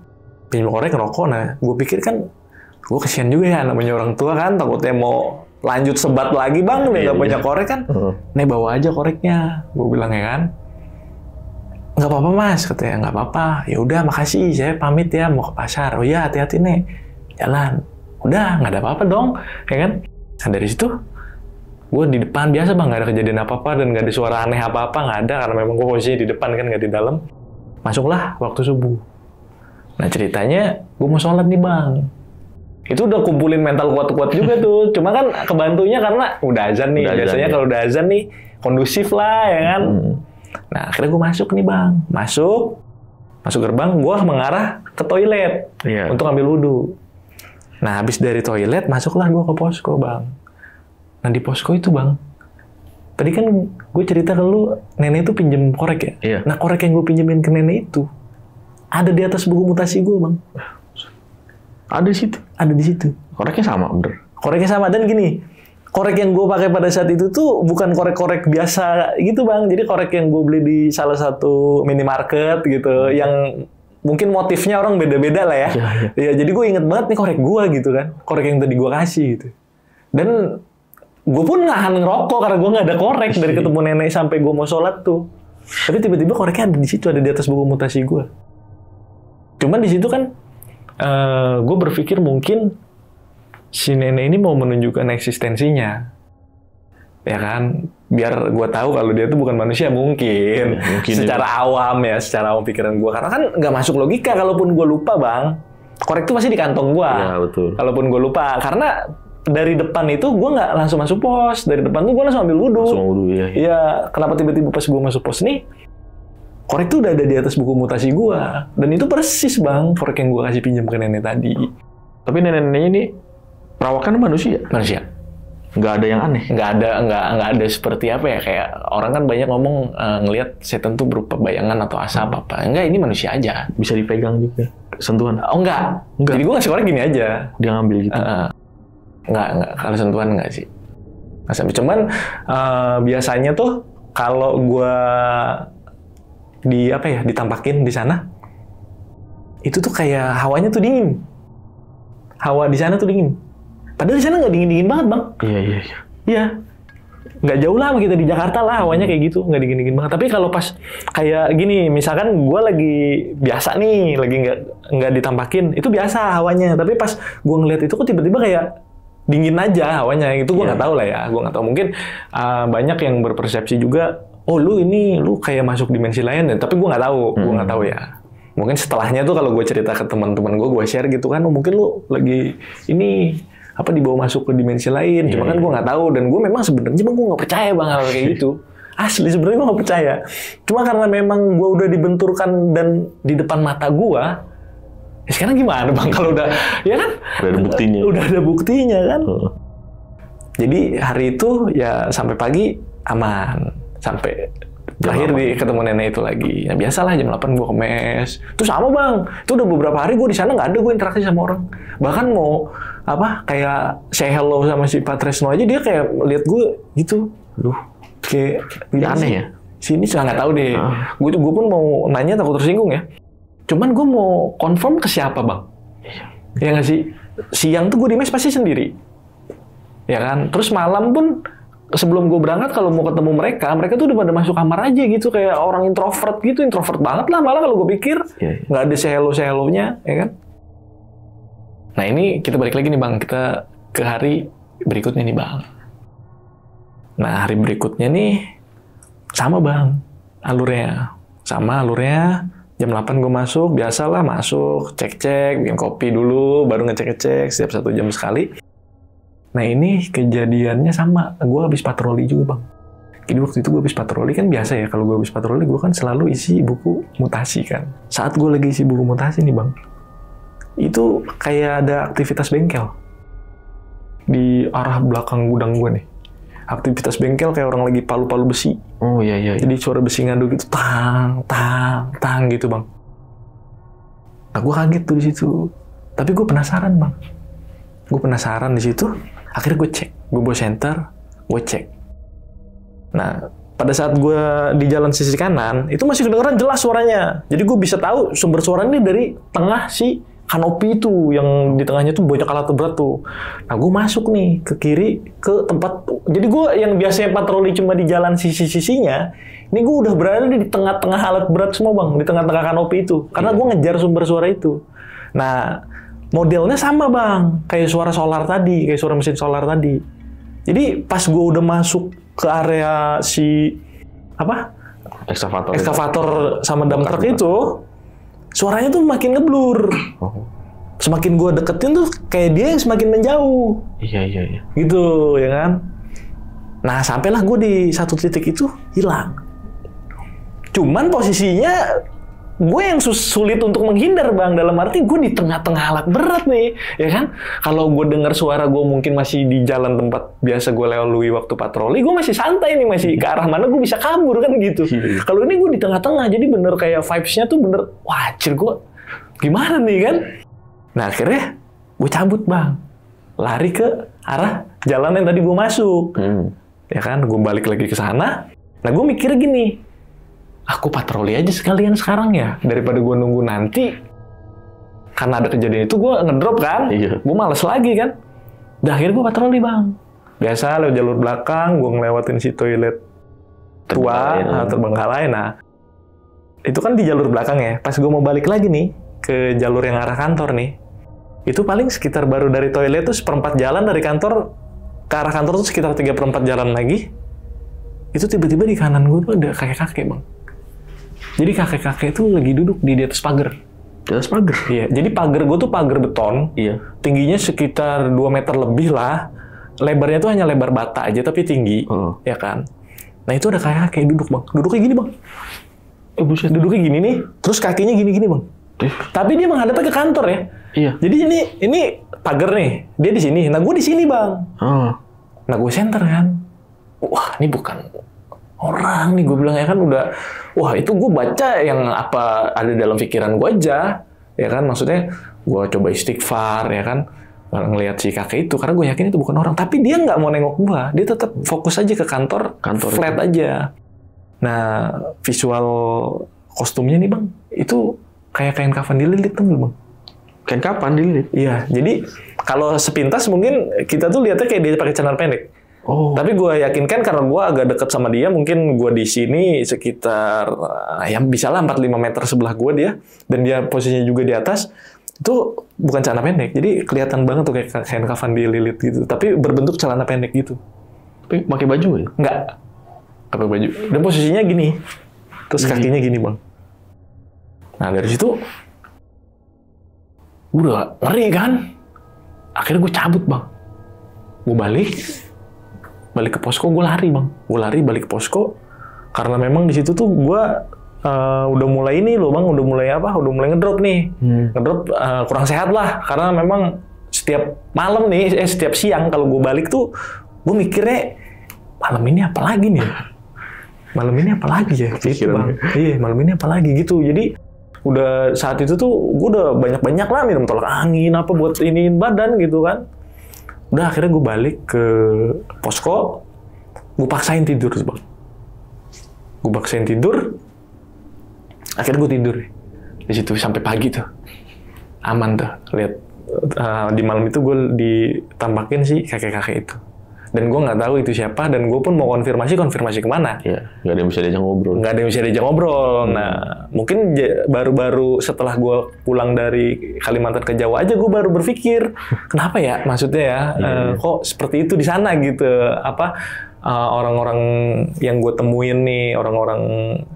Pinjam korek ngerokok, nah gue pikir kan, gue kesian juga ya namanya orang tua kan, takutnya mau lanjut sebat lagi bang, dia nggak punya korek kan. Nih bawa aja koreknya, gue bilang ya kan. Nggak apa-apa mas, katanya nggak apa-apa. Ya udah makasih, saya pamit ya mau ke pasar. Oh iya hati-hati nih, jalan. Udah nggak ada apa-apa dong, ya kan. Nah dari situ gue di depan biasa bang, nggak ada kejadian apa-apa dan nggak ada suara aneh apa-apa, nggak ada karena memang gue posisinya di depan kan, nggak di dalam. Masuklah waktu subuh. Nah ceritanya gue mau sholat nih bang. Itu udah kumpulin mental kuat-kuat juga tuh. Cuma kan kebantunya karena udah azan nih. Biasanya kalau udah azan nih kondusif lah ya kan. Nah akhirnya gue masuk nih bang. Masuk gerbang, gue mengarah ke toilet untuk ambil wudhu. Nah habis dari toilet masuklah gue ke posko bang. Nah di posko itu bang, tadi kan gue cerita ke lu, nenek itu pinjem korek ya? Iya. Nah korek yang gue pinjemin ke nenek itu, ada di atas buku mutasi gue bang. Ada di situ? Ada di situ. Koreknya sama bener? Koreknya sama, dan gini, korek yang gue pakai pada saat itu tuh bukan korek-korek biasa gitu bang. Jadi korek yang gue beli di salah satu minimarket gitu, yang mungkin motifnya orang beda-beda lah ya. Ya jadi gue inget banget nih korek gue gitu kan, korek yang tadi gue kasih gitu. Dan gue pun nahan ngerokok karena gue nggak ada korek dari ketemu nenek sampai gue mau sholat tuh. Tapi tiba-tiba koreknya ada di situ, ada di atas buku mutasi gue. Cuman di situ kan gue berpikir mungkin si nenek ini mau menunjukkan eksistensinya, ya kan? Biar gue tahu kalau dia tuh bukan manusia mungkin secara awam ya, secara awam pikiran gue. Karena kan nggak masuk logika, kalaupun gue lupa bang, korek tuh masih di kantong gue. Ya, betul. Kalaupun gue lupa, karena dari depan itu gue nggak langsung masuk pos, dari depan tuh gue langsung ambil wudhu. Iya. Iya, kenapa tiba-tiba pas gue masuk pos nih, korek tuh udah ada di atas buku mutasi gue, dan itu persis bang korek yang gue kasih pinjam ke nenek tadi. Tapi nenek-neneknya ini perawakan manusia? Manusia. Nggak ada yang aneh? Nggak ada seperti apa ya, kayak orang kan banyak ngomong ngelihat setan tuh berupa bayangan atau asap apa. Enggak, ini manusia aja. Bisa dipegang juga? Sentuhan? Oh enggak. Jadi gue ngasih korek gini aja. Dia ngambil gitu? Enggak. Kalau sentuhan enggak sih. Nggak sampai. Cuman biasanya tuh kalau gue ditampakin di sana, itu tuh kayak hawanya tuh dingin. Hawa di sana tuh dingin. Padahal di sana nggak dingin-dingin banget bang. Iya. Nggak jauh lah sama kita di Jakarta lah hawanya kayak gitu, nggak dingin-dingin banget. Tapi kalau pas kayak gini, misalkan gue lagi biasa nih, lagi nggak ditampakin, itu biasa hawanya. Tapi pas gue ngeliat itu kok tiba-tiba kayak dingin aja hawanya. Itu gue nggak tahu lah ya. Gue nggak tahu. Mungkin banyak yang berpersepsi juga, oh lu kayak masuk dimensi lain ya. Tapi gue nggak tahu. Gue nggak tahu ya. Mungkin setelahnya tuh kalau gue cerita ke teman-teman gue share gitu kan, oh, mungkin lu lagi ini dibawa masuk ke dimensi lain. Cuma kan gue nggak tahu, dan gue memang sebenarnya gue nggak percaya bang hal kayak gitu. Asli sebenarnya gue nggak percaya. Cuma karena memang gue udah dibenturkan dan di depan mata gue, sekarang gimana bang kalau udah, ya kan? Udah ada buktinya. Udah ada buktinya kan. Jadi hari itu ya sampai pagi aman, sampai terakhir ketemu nenek itu lagi. Ya biasalah jam 8 gue ke mes. Itu sama bang. Itu udah beberapa hari gue di sana nggak ada gue interaksi sama orang. Bahkan mau kayak say hello sama si Pak Tresno aja, dia kayak lihat gue gitu. Kayak aneh ya. Sini saya nggak tahu deh. Gue pun mau nanya takut tersinggung ya. Cuman gue mau confirm ke siapa bang? Ya nggak sih. Siang tuh gue di mes pasti sendiri. Ya kan. Terus malam pun sebelum gue berangkat, kalau mau ketemu mereka tuh udah pada masuk kamar aja gitu, kayak orang introvert gitu, introvert banget lah malah kalau gue pikir, nggak ada sehelo-sehelonya, ya kan? Nah ini kita balik lagi nih bang, kita ke hari berikutnya nih bang. Nah hari berikutnya nih sama bang, alurnya jam 8 gue masuk, biasalah masuk, cek-cek, bikin kopi dulu, baru ngecek-ngecek setiap 1 jam sekali. Nah ini kejadiannya sama, gue habis patroli juga bang. Jadi waktu itu gue habis patroli kan biasa ya, kalau gue habis patroli gue kan selalu isi buku mutasi kan. Saat gue lagi isi buku mutasi nih bang, itu kayak ada aktivitas bengkel di arah belakang gudang gue nih. Aktivitas bengkel kayak orang lagi palu-palu besi. Oh iya. Jadi suara besi ngadu gitu, tang gitu bang. Nah gue kaget tuh di situ. Tapi gue penasaran bang. Gue penasaran di situ. Akhirnya gue cek, gue bawa senter, gue cek. Nah, pada saat gue di jalan sisi kanan, itu masih kedengeran jelas suaranya. Jadi gue bisa tahu sumber suara ini dari tengah si kanopi itu, yang di tengahnya tuh banyak alat berat tuh. Nah, gue masuk nih ke kiri, ke tempat. Jadi gue yang biasanya patroli cuma di jalan sisi-sisinya, ini gue udah berada di tengah-tengah alat berat semua bang, di tengah-tengah kanopi itu. Karena gue ngejar sumber suara itu. Nah, modelnya sama bang, kayak suara solar tadi, kayak suara mesin solar tadi. Jadi pas gue udah masuk ke area si ekskavator sama dump truck itu, suaranya tuh makin ngeblur. Semakin gue deketin tuh kayak dia yang semakin menjauh. Iya. Gitu ya kan. Nah sampailah gue di satu titik itu hilang. Cuman posisinya gue yang sulit untuk menghindar bang, dalam arti gue di tengah-tengah alat berat nih, ya kan? Kalau gue dengar suara gue mungkin masih di jalan tempat biasa gue lalui waktu patroli, gue masih santai nih, masih ke arah mana gue bisa kabur kan gitu. Kalau ini gue di tengah-tengah, jadi bener kayak vibes-nya tuh bener, wah anjir gue gimana nih kan? Nah akhirnya gue cabut bang, lari ke arah jalan yang tadi gue masuk, ya kan? Gue balik lagi ke sana. Nah gue mikir gini, aku patroli aja sekalian sekarang ya, daripada gue nunggu nanti. Karena ada kejadian itu gue ngedrop kan, gue males lagi kan. Dah akhirnya gue patroli bang. Biasa lewat jalur belakang, gue ngelewatin si toilet tua, terbengkalai. Nah, itu kan di jalur belakang ya. Pas gue mau balik lagi nih, ke jalur yang arah kantor nih, itu paling sekitar baru dari toilet tuh seperempat jalan dari kantor, ke arah kantor tuh sekitar 3/4 jalan lagi. Itu tiba-tiba di kanan gue tuh ada kakek-kakek bang. Jadi kakek-kakek itu lagi duduk di atas pagar. Di atas pagar? Iya. Jadi pagar gue tuh pagar beton. Iya. Tingginya sekitar 2 meter lebih lah. Lebarnya tuh hanya lebar bata aja, tapi tinggi. Ya kan? Nah itu ada kakek duduk bang. Duduknya gini bang. Buset. Duduknya gini nih. Terus kakinya gini-gini bang. Tapi dia menghadapnya ke kantor ya. Iya. Jadi ini pagar nih. Dia di sini. Nah gue di sini bang. Nah gue center kan. Wah ini bukan orang nih, gue bilang ya kan udah, wah itu gue baca yang apa ada dalam pikiran gue aja, ya kan, maksudnya gue coba istighfar, ya kan, ngelihat si kakek itu, karena gue yakin itu bukan orang, tapi dia nggak mau nengok gue, dia tetap fokus aja ke kantor flat itu aja. Nah, visual kostumnya nih bang, itu kayak kain kafan dililit tuh bang. Kain kafan dililit? Iya, jadi kalau sepintas mungkin kita tuh lihatnya kayak dia pakai celana pendek. Tapi gue yakinkan karena gue agak deket sama dia, mungkin gue di sini sekitar ya bisa lah 4-5 meter sebelah gue dia, dan dia posisinya juga di atas, itu bukan celana pendek, jadi kelihatan banget tuh kayak kain kafan dililit gitu, tapi berbentuk celana pendek gitu. Tapi pakai baju ya? Nggak pakai baju, dan posisinya gini, terus kakinya gini bang. Nah dari situ udah ngeri kan, akhirnya gue cabut bang, gue balik ke posko, gue lari bang, balik ke posko, karena memang di situ tuh gue udah mulai ini loh bang, udah mulai ngedrop nih, kurang sehat lah, karena memang setiap malam nih, setiap siang kalau gue balik tuh, gue mikirnya malam ini apa lagi nih, gitu bang, iya malam ini apa lagi gitu, jadi udah saat itu tuh gue udah banyak lah minum tolak angin apa buat iniin badan gitu kan. Udah akhirnya gue balik ke posko, gue paksain tidur bang. Akhirnya gue tidur di situ sampai pagi tuh, aman tuh. Lihat di malam itu gue ditampakin si kakek-kakek itu, dan gue nggak tahu itu siapa, dan gue pun mau konfirmasi kemana? Iya, nggak ada yang bisa diajak ngobrol. Nah, mungkin baru-baru setelah gue pulang dari Kalimantan ke Jawa aja gue baru berpikir, kenapa ya? Maksudnya ya, kok seperti itu di sana gitu? Orang-orang yang gue temuin nih, orang-orang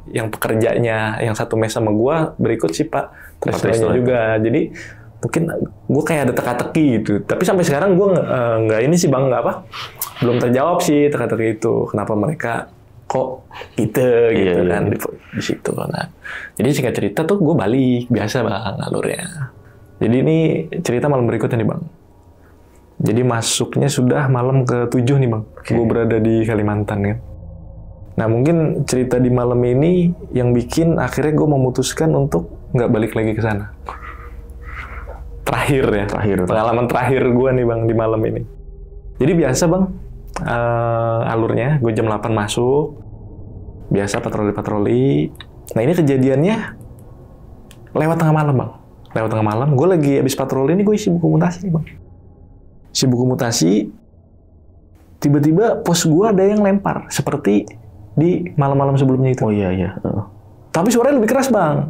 yang pekerjanya, yang satu mes sama gue, berikut sih Pak Tresno juga. Jadi mungkin gue kayak ada teka-teki gitu. Tapi sampai sekarang gue nggak ini sih bang, belum terjawab sih teka-teki itu. Kenapa mereka kok gitu kan di situ. Nah, jadi singkat cerita tuh gue balik biasa bang alurnya. Jadi ini cerita malam berikutnya nih bang. Jadi masuknya sudah malam ke-7 nih bang. Gue berada di Kalimantan kan. Nah mungkin cerita di malam ini yang bikin akhirnya gue memutuskan untuk nggak balik lagi ke sana. Pengalaman terakhir gue nih bang di malam ini. Jadi biasa bang, alurnya. Gue jam 8 masuk. Biasa patroli-patroli. Nah ini kejadiannya lewat tengah malam bang. Lewat tengah malam, gue lagi habis patroli ini, gue isi buku mutasi nih bang. Isi buku mutasi, tiba-tiba pos gue ada yang lempar. Seperti di malam-malam sebelumnya itu. Oh iya. Tapi suaranya lebih keras bang.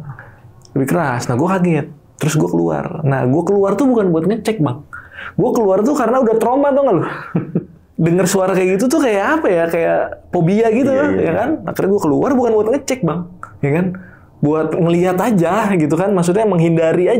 Lebih keras. Nah gue kaget. Terus gue keluar. Nah gue keluar tuh bukan buat ngecek bang. Gue keluar tuh karena udah trauma tuh nggak lu? Dengar suara kayak gitu tuh kayak apa ya? Kayak fobia gitu ya kan? Akhirnya gue keluar bukan buat ngecek bang, ya kan? Buat ngelihat aja gitu kan? Maksudnya menghindari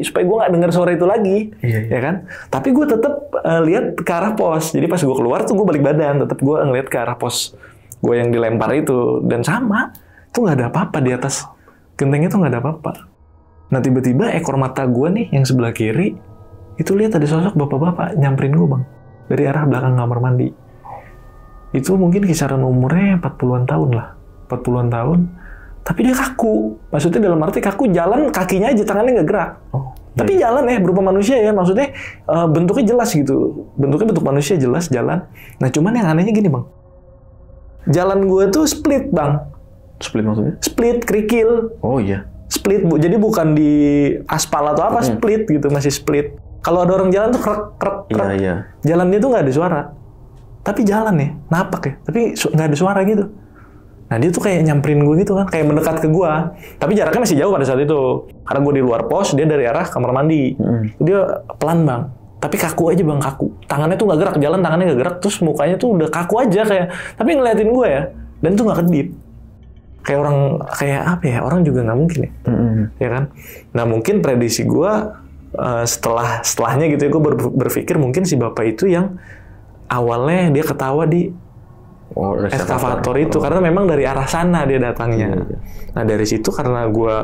supaya gue nggak dengar suara itu lagi, ya kan? Tapi gue tetap lihat ke arah pos. Jadi pas gue keluar tuh gue balik badan, tetap gue ngelihat ke arah pos gue yang dilempar itu, dan sama tuh nggak ada apa-apa di atas gentengnya tuh nggak ada apa-apa. Nah tiba-tiba ekor mata gue nih yang sebelah kiri itu lihat ada sosok bapak-bapak nyamperin gue bang. Dari arah belakang kamar mandi. Itu mungkin kisaran umurnya 40-an tahun lah. 40-an tahun. Tapi dia kaku. Maksudnya dalam arti kaku, jalan kakinya aja, tangannya nggak gerak. Tapi jalan berupa manusia ya. Maksudnya bentuknya jelas gitu. Bentuknya bentuk manusia jelas, jalan. Nah cuman yang anehnya gini bang. Jalan gue tuh split bang. Split maksudnya? Split, kerikil. Oh iya. Split, jadi bukan di aspal atau apa, split gitu, masih split. Kalau ada orang jalan tuh krek. Iya. Jalannya tuh nggak ada suara. Tapi jalan ya, napak ya. Tapi nggak ada suara gitu. Nah dia tuh kayak nyamperin gue gitu kan, kayak mendekat ke gue. Tapi jaraknya masih jauh pada saat itu. Karena gue di luar pos, dia dari arah kamar mandi. Dia pelan bang. Tapi kaku aja bang, kaku. Tangannya tuh nggak gerak, jalan tangannya nggak gerak. Terus mukanya tuh udah kaku aja kayak. Tapi ngeliatin gue ya. Dan tuh nggak kedip. Kayak orang, kayak apa ya? Orang juga nggak mungkin ya. Ya kan? Nah mungkin prediksi gue, setelahnya gitu ya, gue berpikir mungkin si bapak itu yang awalnya dia ketawa di eskavator itu, karena memang dari arah sana dia datangnya. Nah dari situ karena gue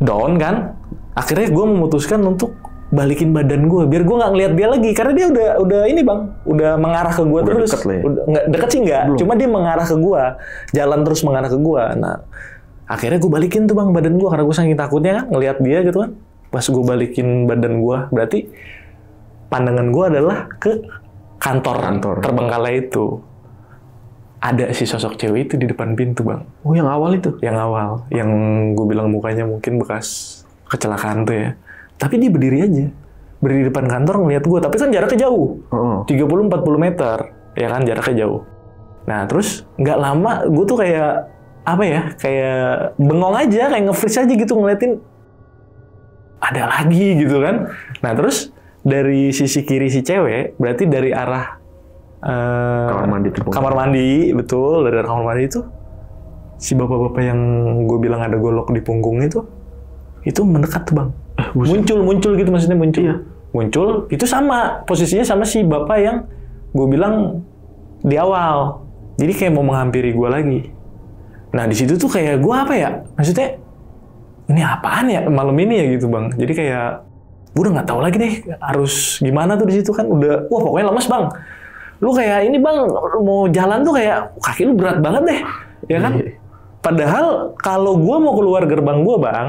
down kan, akhirnya gue memutuskan untuk balikin badan gue biar gue nggak ngeliat dia lagi, karena dia udah ini bang, udah mengarah ke gue terus. Deket lah ya? Udah, nggak deket sih nggak, cuma dia mengarah ke gue, jalan terus mengarah ke gue. Nah akhirnya gue balikin tuh bang badan gue, karena gue saking takutnya kan ngeliat dia gitu kan. Pas gue balikin badan gue, berarti pandangan gue adalah ke kantor. Terbengkalai itu. Ada si sosok cewek itu di depan pintu, bang. Oh, yang awal itu? Yang awal. Yang gue bilang mukanya mungkin bekas kecelakaan tuh ya. Tapi dia berdiri aja. Berdiri di depan kantor ngeliat gue. Tapi kan jaraknya jauh. 30-40 meter. Ya kan, jaraknya jauh. Nah, terus nggak lama gue tuh kayak, apa ya, kayak bengong aja, kayak nge-freeze aja gitu ngeliatin. Ada lagi gitu kan. Nah terus dari sisi kiri si cewek, berarti dari arah kamar mandi, betul, dari arah kamar mandi itu si bapak-bapak yang gue bilang ada golok di punggung itu mendekat tuh bang. Muncul gitu, maksudnya muncul. Iya. Muncul itu sama posisinya sama si bapak yang gue bilang di awal. Jadi kayak mau menghampiri gue lagi. Nah di situ tuh kayak gue apa ya, maksudnya ini apaan ya malam ini ya gitu bang. Jadi kayak gue udah nggak tahu lagi deh harus gimana tuh di situ kan, udah wah pokoknya lemes bang. Lu kayak ini bang mau jalan tuh kayak kaki lu berat banget deh, ya kan? Padahal kalau gue mau keluar gerbang gue bang,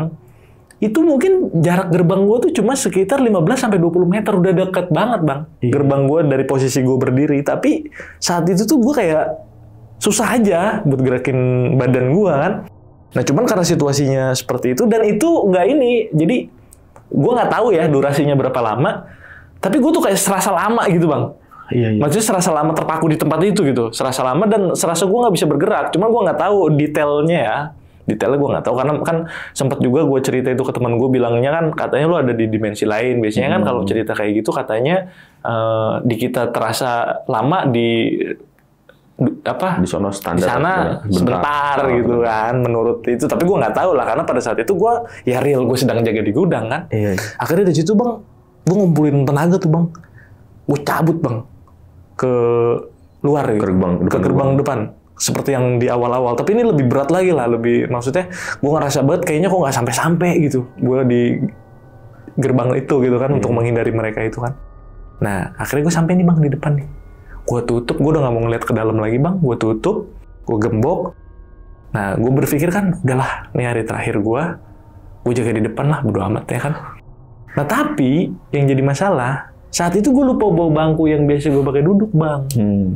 itu mungkin jarak gerbang gue tuh cuma sekitar 15-20 meter, udah deket banget bang. Gerbang gue dari posisi gue berdiri, tapi saat itu tuh gue kayak susah aja buat gerakin badan gue kan. Nah cuman karena situasinya seperti itu, dan itu nggak ini, jadi gue nggak tahu ya durasinya berapa lama, tapi gue tuh kayak serasa lama gitu bang. Iya. Maksudnya serasa lama terpaku di tempat itu gitu, serasa lama dan serasa gue nggak bisa bergerak. Cuman gue nggak tahu detailnya ya, detailnya gue nggak tahu karena kan sempat juga gue cerita itu ke teman gue, bilangnya kan katanya lu ada di dimensi lain. Biasanya kan kalau cerita kayak gitu katanya di kita terasa lama di sono standar, di sana sebentar gitu kan, menurut itu. Tapi gue nggak tahu lah, karena pada saat itu gue ya real gue sedang jaga di gudang kan. Akhirnya dari situ bang, gue ngumpulin tenaga tuh bang, gue cabut bang ke luar gitu, ke gerbang depan seperti yang di awal-awal. Tapi ini lebih berat lagi lah, lebih, maksudnya gue ngerasa banget kayaknya kok nggak sampai-sampai gitu gue di gerbang itu gitu kan, untuk menghindari mereka itu kan. Nah akhirnya gue sampai nih bang di depan nih. Gue tutup, gue udah gak mau ngeliat ke dalam lagi bang, gue tutup, gue gembok. Nah, gue berpikir kan, udahlah, ini hari terakhir gue jaga di depan lah, bodo amat ya kan. Nah, tapi yang jadi masalah, Saat itu gue lupa bawa bangku yang biasa gue pakai duduk, Bang.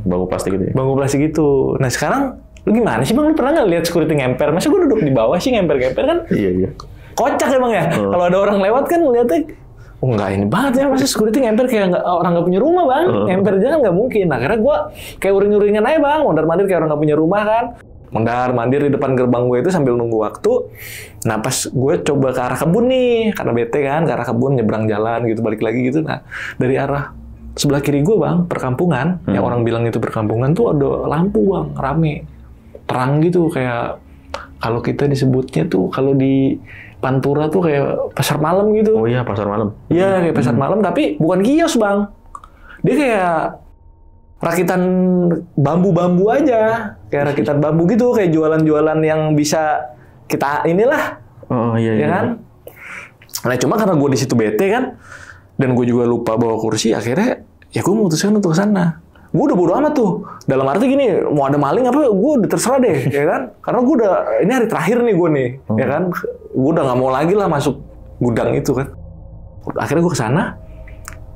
Bangku plastik gitu ya? Bangku plastik itu. Nah sekarang, lu gimana sih Bang? Lu pernah nggak lihat security ngemper? Masa gue duduk di bawah sih ngemper-ngemper kan? Iya. Kocak emang ya. Kalau ada orang lewat kan ngeliatnya, oh enggak ini banget ya, masa security ngemper kayak orang nggak punya rumah Bang. Ngemper jangan nggak mungkin. Nah akhirnya gue kayak uring-uringan aja Bang. Mondar-mandir kayak orang nggak punya rumah kan. Mondar-mandir di depan gerbang gue itu sambil nunggu waktu. Nah pas gue coba ke arah kebun nih, karena bete kan, ke arah kebun nyebrang jalan gitu, balik lagi gitu. Nah dari arah sebelah kiri gue Bang, perkampungan, yang orang bilang itu perkampungan tuh ada lampu Bang, rame. Terang gitu kayak, kalau kita disebutnya tuh, kalau di Pantura tuh kayak pasar malam gitu. Oh iya, pasar malam. Iya kayak pasar malam, tapi bukan kios Bang. Dia kayak rakitan bambu-bambu aja, kayak rakitan bambu gitu, kayak jualan-jualan yang bisa kita inilah, iya. kan? Nah cuma karena gue di situ bete kan, dan gue juga lupa bawa kursi, akhirnya ya gue memutuskan untuk ke sana. Gue udah bodo amat tuh, dalam arti gini, mau ada maling apa, gue udah terserah deh, ya kan? Karena gue udah, ini hari terakhir nih gue nih, ya kan? Gue udah nggak mau lagi lah masuk gudang itu kan. Akhirnya gue ke sana.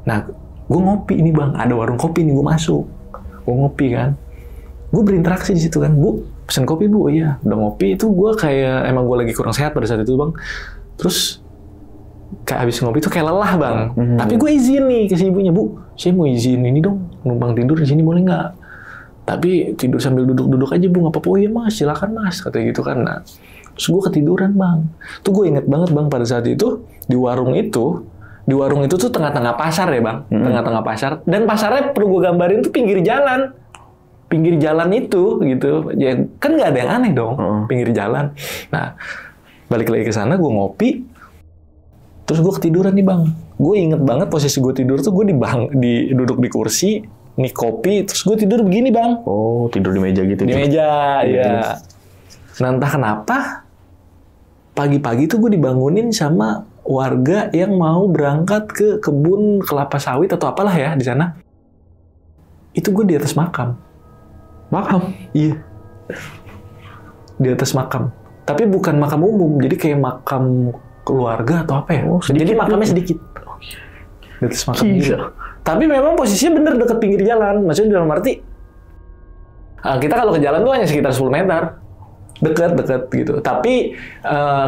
Nah gue ngopi ini Bang, ada warung kopi nih, gue masuk, gue ngopi kan, gue berinteraksi di situ kan, Bu pesen kopi Bu, iya, udah ngopi itu gue kayak emang gue lagi kurang sehat pada saat itu Bang, terus kayak habis ngopi itu kayak lelah Bang, tapi gue izin nih ke si ibunya, Bu saya mau izin ini dong, numpang tidur di sini boleh nggak? Tapi tidur sambil duduk-duduk aja Bu, nggak apa-apa. Oh iya Mas, silakan Mas, katanya gitu kan. Nah, terus gue ketiduran Bang, tuh gue inget banget Bang pada saat itu di warung itu tuh tengah-tengah pasar ya Bang, tengah-tengah pasar. Dan pasarnya perlu gue gambarin tuh pinggir jalan itu gitu. Ya kan nggak ada yang aneh dong, pinggir jalan. Nah balik lagi ke sana, gue ngopi, terus gue ketiduran nih Bang. Gue inget banget posisi gue tidur tuh gue duduk di kursi, nih kopi, terus gue tidur begini Bang. Oh tidur di meja gitu? Di meja, ya. Nah entah kenapa pagi-pagi tuh gue dibangunin sama warga yang mau berangkat ke kebun kelapa sawit atau apalah ya di sana. Itu gue di atas makam. Makam? Iya. Di atas makam. Tapi bukan makam umum, jadi kayak makam keluarga atau apa ya. Oh, jadi makamnya sedikit. Di atas makam gitu. Tapi memang posisinya bener deket pinggir jalan. Maksudnya dalam arti, kita kalau ke jalan tuh hanya sekitar 10 meter. Deket gitu. Tapi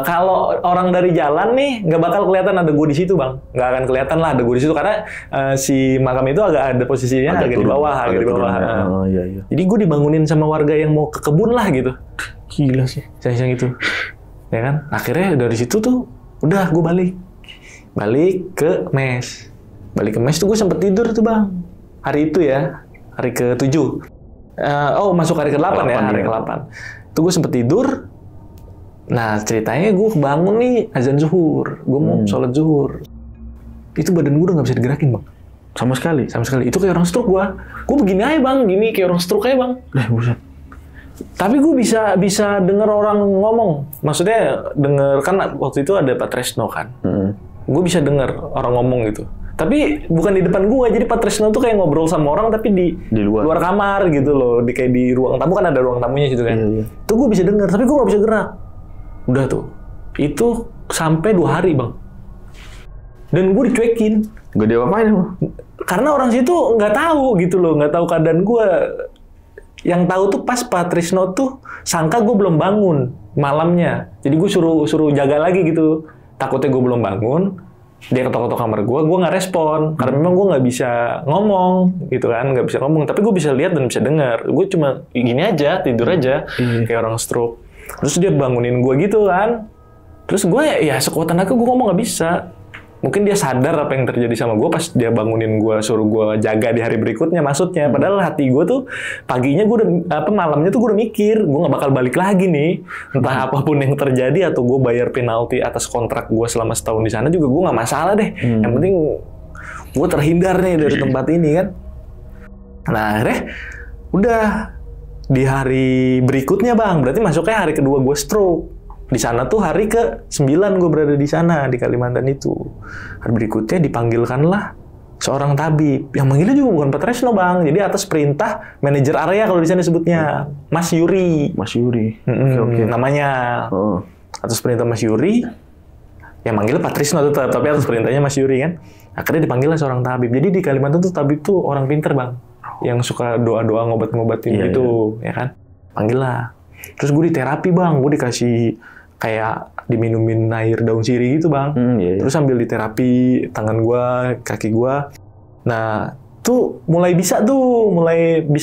kalau orang dari jalan nih nggak bakal kelihatan ada gue di situ Bang. Nggak akan kelihatan lah ada gue di situ karena si makam itu agak ada posisinya agak di bawah, agak di bawah. Iya. Jadi gue dibangunin sama warga yang mau ke kebun lah gitu. Gila sih, sayang gitu. Ya kan? Akhirnya dari situ tuh udah gue balik ke mes. Balik ke mes tuh gue sempet tidur tuh Bang. Hari itu ya, hari ke-7. Masuk hari ke-8 ya, hari ke-8. Tuh gue sempet tidur. Nah ceritanya gue kebangun nih azan zuhur, gue mau sholat zuhur. Itu badan gue udah nggak bisa digerakin Bang. Sama sekali? Sama sekali. Itu kayak orang stroke gue. Gue begini aja Bang, gini kayak orang stroke aja Bang. Buset. Tapi gue bisa denger orang ngomong. Maksudnya denger, kan waktu itu ada Pak Tresno kan. Gue bisa denger orang ngomong gitu. Tapi bukan di depan gue, jadi Pak Tresno tuh kayak ngobrol sama orang tapi di luar kamar gitu loh, kayak di ruang tamu kan ada ruang tamunya gitu kan. Iya. Tuh gue bisa dengar, tapi gue nggak bisa gerak. Udah tuh, itu sampai 2 hari Bang. Dan gue dicuekin. Gak diapa-apain Bang? Karena orang situ nggak tahu gitu loh, nggak tahu keadaan gue. Yang tahu tuh pas Pak Tresno tuh sangka gue belum bangun malamnya, jadi gue suruh jaga lagi gitu. Takutnya gue belum bangun. Dia ketok-ketok kamar gue nggak respon, karena memang gue nggak bisa ngomong, gitu kan, nggak bisa ngomong, tapi gue bisa lihat dan bisa dengar. Gue cuma gini aja, tidur aja, kayak orang stroke. Terus dia bangunin gue gitu kan, terus gue ya sekuat tenaga gue ngomong nggak bisa. Mungkin dia sadar apa yang terjadi sama gue pas dia bangunin gue, suruh gue jaga di hari berikutnya maksudnya. Padahal hati gue tuh paginya gue udah, malamnya tuh gue udah mikir, gue nggak bakal balik lagi nih. Entah apapun yang terjadi atau gue bayar penalti atas kontrak gue selama setahun di sana juga gue nggak masalah deh. Yang penting gue terhindar nih dari tempat ini kan. Nah akhirnya udah di hari berikutnya Bang, berarti masuknya hari kedua gue stroke. Di sana tuh hari ke-9 gue berada di sana, di Kalimantan itu. Hari berikutnya dipanggilkanlah seorang tabib. Yang manggilnya juga bukan Pak Tresno Bang, jadi atas perintah manajer area kalau di sana disebutnya, Mas Yuri. Mas Yuri. Oke. Namanya. Atas perintah Mas Yuri, yang manggilnya Pak Trisno tetap, tapi atas perintahnya Mas Yuri kan. Akhirnya dipanggil lah seorang tabib. Jadi di Kalimantan tuh tabib tuh orang pinter bang, yang suka doa-doa ngobat-ngobatin gitu, ya kan. Panggil lah. Terus gue di terapi bang, gue dikasih kayak diminumin air daun sirih gitu bang. Terus sambil di terapi tangan gue, kaki gue. Nah tuh mulai bisa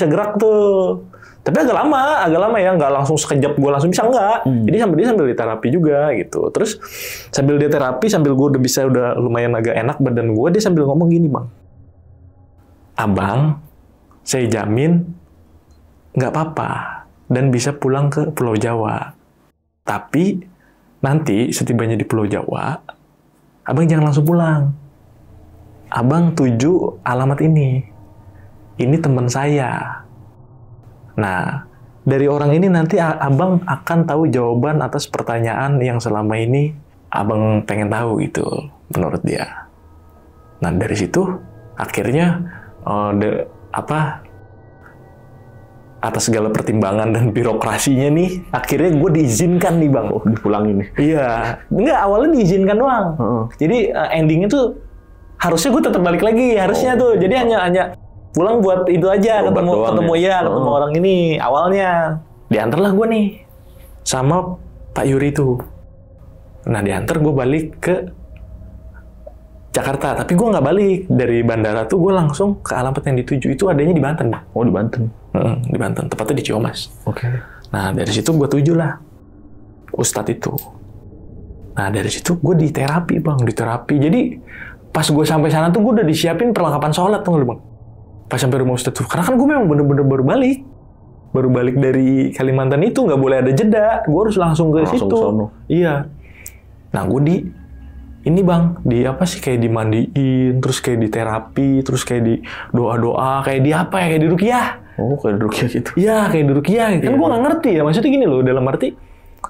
gerak tuh. Tapi agak lama ya, nggak langsung sekejap gue langsung bisa, enggak. Jadi sambil di terapi juga gitu. Terus sambil dia terapi, sambil gue udah lumayan agak enak badan gue, dia sambil ngomong gini bang, abang, saya jamin nggak apa-apa dan bisa pulang ke Pulau Jawa. Tapi nanti setibanya di Pulau Jawa, abang jangan langsung pulang. Abang tuju alamat ini. Ini teman saya. Nah, dari orang ini nanti abang akan tahu jawaban atas pertanyaan yang selama ini abang pengen tahu gitu, menurut dia. Nah, dari situ akhirnya atas segala pertimbangan dan birokrasinya nih, akhirnya gue diizinkan nih bang. Oh, dipulangin nih? Iya. Enggak, awalnya diizinkan doang. Jadi endingnya tuh harusnya gue tetap balik lagi, harusnya tuh. Jadi hanya pulang buat itu aja, ketemu orang ini. Awalnya diantarlah gue nih sama Pak Yuri tuh. Nah diantar gue balik ke Jakarta, tapi gue nggak balik dari bandara tuh, gue langsung ke alamat yang dituju. Itu adanya di Banten. Oh di Banten? Di Banten, tepatnya di Ciamas. Oke. Nah dari situ gue tuju lah Ustadz itu. Nah dari situ gue di terapi bang, Jadi pas gue sampai sana tuh gue udah disiapin perlengkapan sholat tuh bang. Pas sampai rumah Ustadz tuh, karena kan gue memang bener-bener baru balik dari Kalimantan itu, nggak boleh ada jeda, gue harus langsung ke situ. Iya. Nah gue ini bang, kayak dimandiin, terus kayak di terapi, terus kayak di doa-doa, kayak di kayak di ruqyah. Oh, kayak di ruqyah gitu? Iya, kayak di ruqyah. Kan gue nggak ngerti ya, maksudnya gini loh, dalam arti,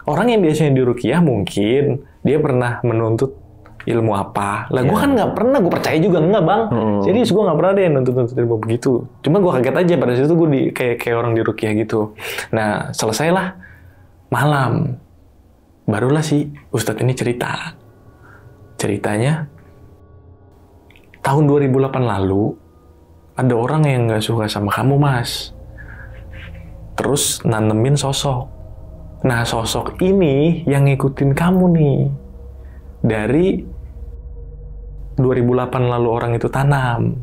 orang yang biasanya di ruqyah mungkin, dia pernah menuntut ilmu apa. Lah gue kan nggak pernah, gue percaya juga nggak bang. Jadi gue nggak pernah deh nuntut ilmu begitu. Cuma gue kaget aja, pada situ gue kayak orang di ruqyah gitu. Nah, selesailah malam. Barulah si Ustadz ini ceritanya, tahun 2008 lalu, ada orang yang nggak suka sama kamu, Mas. Terus nanemin sosok. Nah, sosok ini yang ngikutin kamu nih. Dari 2008 lalu orang itu tanam.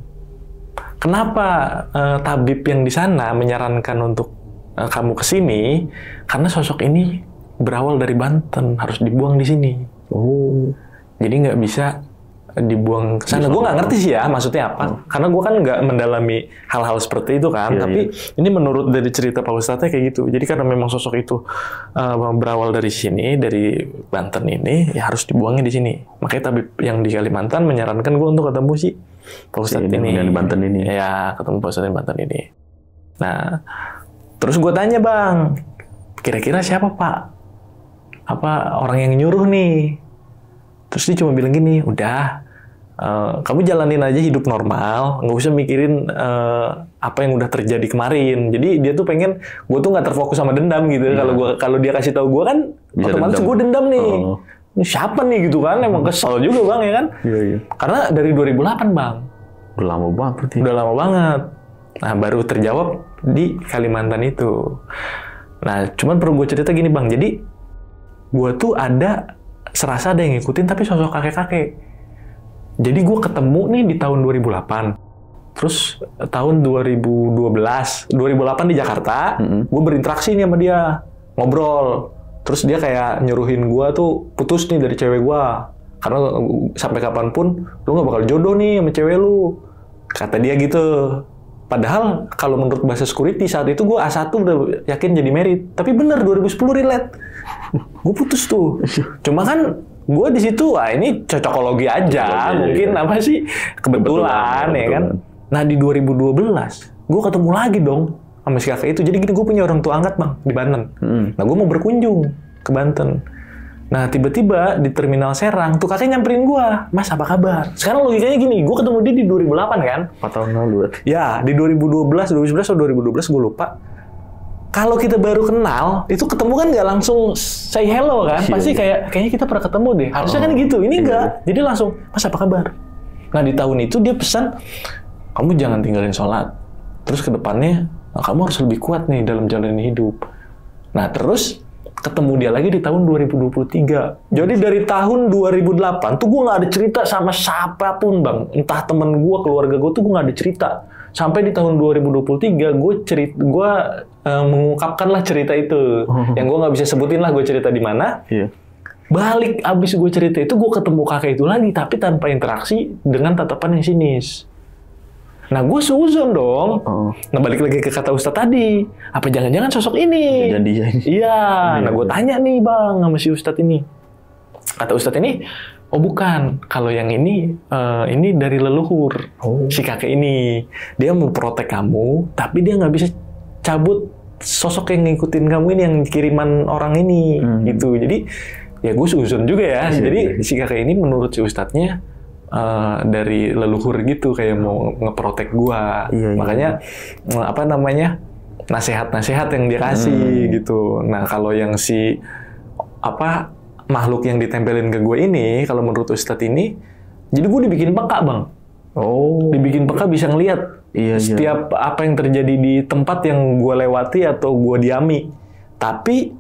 Kenapa tabib yang di sana menyarankan untuk kamu ke sini? Karena sosok ini berawal dari Banten, harus dibuang di sini. Oh. Jadi nggak bisa dibuang ke sana. Gue nggak ngerti sih ya maksudnya apa. Karena gue kan nggak mendalami hal-hal seperti itu kan. Tapi ini menurut dari cerita Pak Ustadznya kayak gitu. Jadi karena memang sosok itu berawal dari sini, dari Banten ini, ya harus dibuangnya di sini. Makanya tabib yang di Kalimantan menyarankan gue untuk ketemu si Pak Ustadz ini. Yang di Banten ini. Ya, ketemu Pak Ustadz di Banten ini. Nah, terus gue tanya bang, kira-kira siapa Pak? Apa orang yang nyuruh nih? Terus dia cuma bilang gini, udah, kamu jalanin aja hidup normal, nggak usah mikirin apa yang udah terjadi kemarin. Jadi dia tuh pengen gue tuh nggak terfokus sama dendam gitu. Kalau dia kasih tahu gue kan, bisa otomatis gue dendam nih. Ini siapa nih gitu kan? Emang kesel juga bang ya kan? Iya. Karena dari 2008 bang. Udah lama banget berarti. Udah lama banget. Nah baru terjawab di Kalimantan itu. Nah cuman perlu gue cerita gini bang. Jadi gue tuh serasa ada yang ngikutin tapi sosok kakek-kakek. Jadi gue ketemu nih di tahun 2008. Terus tahun 2008 di Jakarta, gue berinteraksi nih sama dia, ngobrol. Terus dia kayak nyuruhin gue tuh putus nih dari cewek gue. Karena sampai kapanpun lu gak bakal jodoh nih sama cewek lu. Kata dia gitu. Padahal kalau menurut bahasa security saat itu gue A1 udah yakin jadi merit. Tapi bener 2010 relate. Gue putus tuh. Cuma kan gue di situ ini cocokologi aja. Mungkin apa sih kebetulan ya kan. Nah di 2012 gue ketemu lagi dong sama si kakek itu. Jadi gini, gue punya orang tua angkat bang di Banten. Nah gue mau berkunjung ke Banten. Nah tiba-tiba di terminal Serang tuh kakek nyamperin gue, Mas apa kabar? Sekarang logikanya gini, gue ketemu dia di 2008 kan? 4 tahun lalu. Ya di 2011 atau 2012 gue lupa. kalau kita baru kenal, itu ketemu kan nggak langsung say hello kan? Pasti kayaknya kita pernah ketemu deh. Harusnya kan gitu. Ini enggak. Jadi langsung, Mas apa kabar? Nah di tahun itu dia pesan, kamu jangan tinggalin sholat. Terus ke depannya, kamu harus lebih kuat nih dalam jalan hidup. Nah terus ketemu dia lagi di tahun 2023. Jadi dari tahun 2008 tuh gue nggak ada cerita sama siapapun bang. Entah temen gue, keluarga gue tuh gue nggak ada cerita. Sampai di tahun 2023 gue mengungkapkanlah cerita itu. Yang gue nggak bisa sebutin lah gue cerita di mana. Balik abis gue cerita itu gue ketemu kakek itu lagi, tapi tanpa interaksi dengan tatapan yang sinis. Nah gue suzon dong. Nah balik lagi ke kata Ustadz tadi, apa jangan-jangan sosok ini? Dan dia ini. Iya. Nah gue tanya nih bang sama si Ustadz ini. Kata Ustadz ini, oh bukan, kalau yang ini dari leluhur. Si kakek ini, dia mau protek kamu, tapi dia nggak bisa cabut sosok yang ngikutin kamu ini, yang kiriman orang ini, gitu. Jadi ya gue suzon juga ya. Jadi si kakek ini menurut si Ustadznya dari leluhur gitu, kayak mau ngeprotek gue. Makanya nasihat-nasihat yang dia kasih gitu. Nah kalau yang si makhluk yang ditempelin ke gue ini, kalau menurut Ustadz ini, jadi gue dibikin peka bang. Dibikin peka bisa ngelihat setiap apa yang terjadi di tempat yang gue lewati atau gue diami. Tapi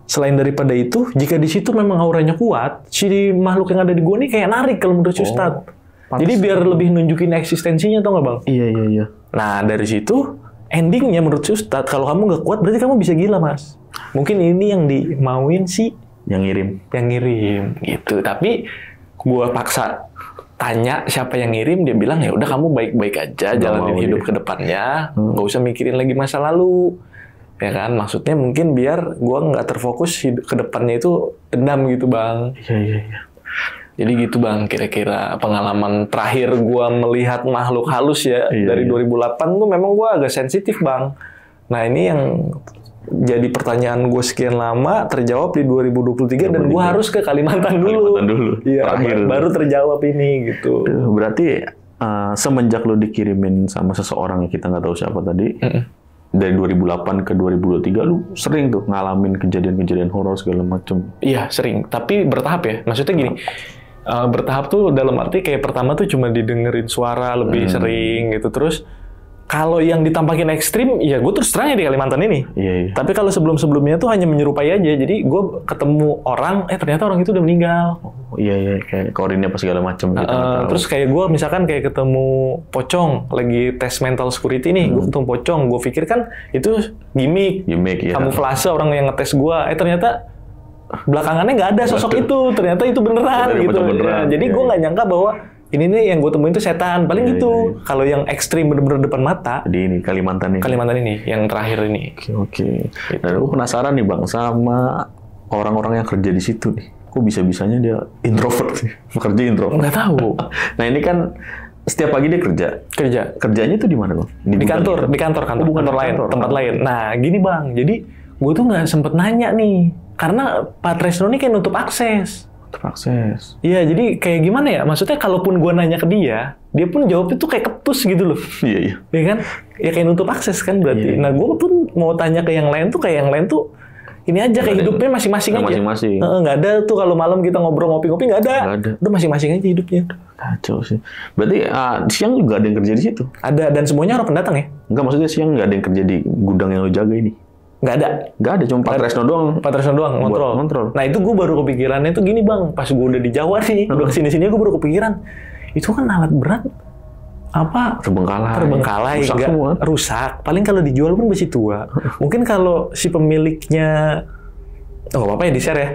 selain daripada itu, jika di situ memang auranya kuat, si makhluk yang ada di gue ini kayak narik kalau menurut Ustadz. Jadi biar lebih nunjukin eksistensinya, tau nggak bang? Iya. Nah dari situ endingnya menurut Ustadz, kalau kamu nggak kuat berarti kamu bisa gila mas. Mungkin ini yang dimauin si yang ngirim gitu. Tapi gue paksa tanya siapa yang ngirim, dia bilang ya udah kamu baik-baik aja, jalanin hidup ke depannya, nggak usah mikirin lagi masa lalu, ya kan? Maksudnya mungkin biar gue nggak terfokus ke depannya itu dendam gitu bang. Iya. Jadi gitu bang, kira-kira pengalaman terakhir gue melihat makhluk halus ya dari 2008 tuh memang gue agak sensitif bang. Nah ini yang jadi pertanyaan gue sekian lama terjawab di 2023 dan gue harus ke Kalimantan dulu. Iya, baru terjawab ini gitu. Berarti semenjak lo dikirimin sama seseorang yang kita nggak tahu siapa tadi, dari 2008 ke 2023 lu sering tuh ngalamin kejadian-kejadian horor segala macem. Iya sering, tapi bertahap ya. Maksudnya gini, bertahap tuh dalam arti kayak pertama tuh cuma didengerin suara lebih sering gitu. Terus kalau yang ditampakin ekstrim, ya gue terus terang ya di Kalimantan ini. Iya. Tapi kalau sebelum-sebelumnya tuh hanya menyerupai aja. Jadi gue ketemu orang, ternyata orang itu udah meninggal. Iya, kayak korinnya apa segala macam. Terus kayak gue misalkan kayak ketemu pocong, lagi tes mental security nih, gue ketemu pocong, gue pikir kan itu gimmick ya. Kamuflase orang yang ngetes gue. Ternyata belakangannya nggak ada sosok itu. Ternyata itu beneran gitu. Jadi gue nggak nyangka bahwa ini nih yang gue temuin itu setan, paling gitu. Kalau yang ekstrim bener-bener depan mata. Di ini Kalimantan ini, yang terakhir ini. Oke. Dan aku penasaran nih bang sama orang-orang yang kerja di situ nih. Kok bisa-bisanya dia introvert sih? Bekerja introvert. Nggak tahu. Nah ini kan setiap pagi dia kerja. Kerjanya tuh di mana bang? Di kantor lain, tempat lain. Nah gini bang, jadi gue tuh nggak sempet nanya nih, karena Pak Tresno ini kayak nutup akses. Iya, jadi kayak gimana ya? Maksudnya kalaupun gue nanya ke dia pun jawabnya tuh kayak ketus gitu loh. Iya. Iya kan? Ya kayak nutup akses kan berarti. Nah, gue pun mau tanya ke yang lain tuh, kayak yang lain tuh ini aja kayak hidupnya masing-masing aja. Nggak ada tuh kalau malam kita ngobrol ngopi-ngopi, nggak ada. Udah masing-masing aja hidupnya. Kacau sih. Berarti siang juga ada yang kerja di situ? Ada, dan semuanya orang pendatang ya? Enggak, maksudnya siang nggak ada yang kerja di gudang yang lo jaga ini? Nggak ada, cuma Pak Tresno doang ngontrol. Nah itu gue baru kepikirannya tuh gini bang, pas gue udah di Jawa nih, udah kesini-sini gue baru kepikiran, itu kan alat berat, terbengkalai, rusak. Paling kalau dijual pun besi tua. Mungkin kalau si pemiliknya, apa ya di share ya.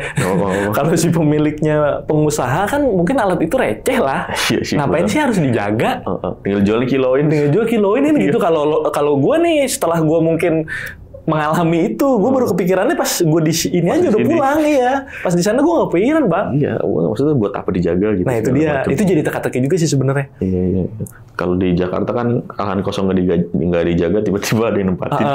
Kalau si pemiliknya pengusaha kan mungkin alat itu receh lah. Ngapain sih harus dijaga? Tinggal jual kiloin gitu. Kalau gue nih setelah gue mungkin mengalami itu, gue baru kepikirannya pas gue di sini aja udah pulang ya. Pas di sana gue nggak kepikiran bang. Iya, maksudnya buat apa dijaga gitu. Nah itu dia, itu jadi teka-teki juga sih sebenarnya. Iya. Kalau di Jakarta kan lahan kosong nggak dijaga, tiba-tiba ada yang nempatin.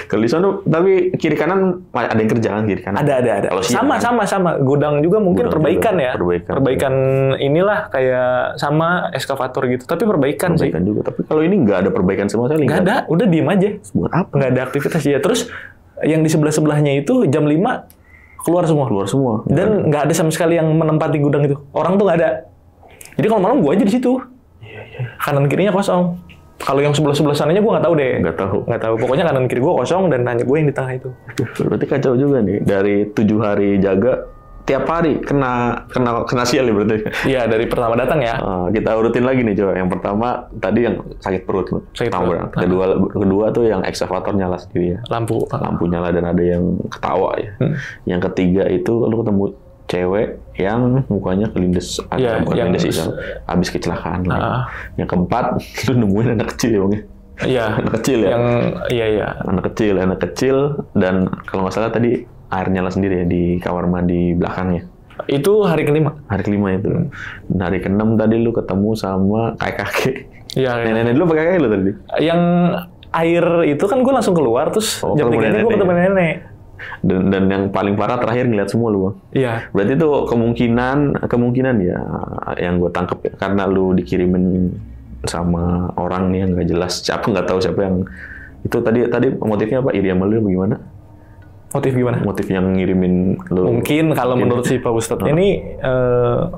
Kalau di sana tapi kiri kanan ada yang kerjaan kiri kanan. Ada. Kalau siang Sama. Gudang juga mungkin Gudang perbaikan juga, ya. perbaikan. Inilah kayak sama eskavator gitu. Tapi perbaikan sih. juga. Tapi kalau ini nggak ada perbaikan sama sekali. Nggak ada. Udah diem aja. Buat apa? Nggak ada aktivitas ya. Terus yang di sebelah-sebelahnya itu jam 5 keluar semua. Dan nggak ada sama sekali yang menempati gudang itu. Orang tuh nggak ada. Jadi kalau malam gue aja di situ. Kanan kirinya kosong. Kalau yang sebelah sananya gue nggak tahu deh. Nggak tahu. Pokoknya kanan kiri gue kosong dan hanya gue yang di tengah itu. Berarti kacau juga nih. Dari 7 hari jaga, tiap hari kena sial ya berarti. Iya, dari pertama datang ya. Kita urutin lagi nih coba. Yang pertama tadi yang sakit perut. Kedua tuh yang ekskavator nyala sendiri ya. Lampu nyala dan ada yang ketawa ya. Yang ketiga itu lu ketemu cewek yang mukanya kelindes, kelindes sih, habis kecelakaan. Yang keempat, lu nemuin anak kecil ya bang? Iya. Anak kecil ya? Iya. Anak kecil dan kalau nggak salah tadi air nyala sendiri ya di kamar mandi belakangnya. Itu hari kelima. Hari kelima itu. Hari keenam tadi lu ketemu sama kakek. Iya. Nenek dulu pakai kakek lu tadi? Yang air itu kan gue langsung keluar terus jam 3 gue ketemu nenek. Dan yang paling parah terakhir ngeliat semua lu bang. Iya. Berarti itu kemungkinan ya yang gue tangkep ya, karena lu dikirimin sama orang nih yang nggak jelas, nggak tahu siapa yang itu tadi motifnya apa, iri sama lu bagaimana? Motif gimana? Motif yang ngirimin lu. Mungkin kalau menurut si Pak Ustadz ini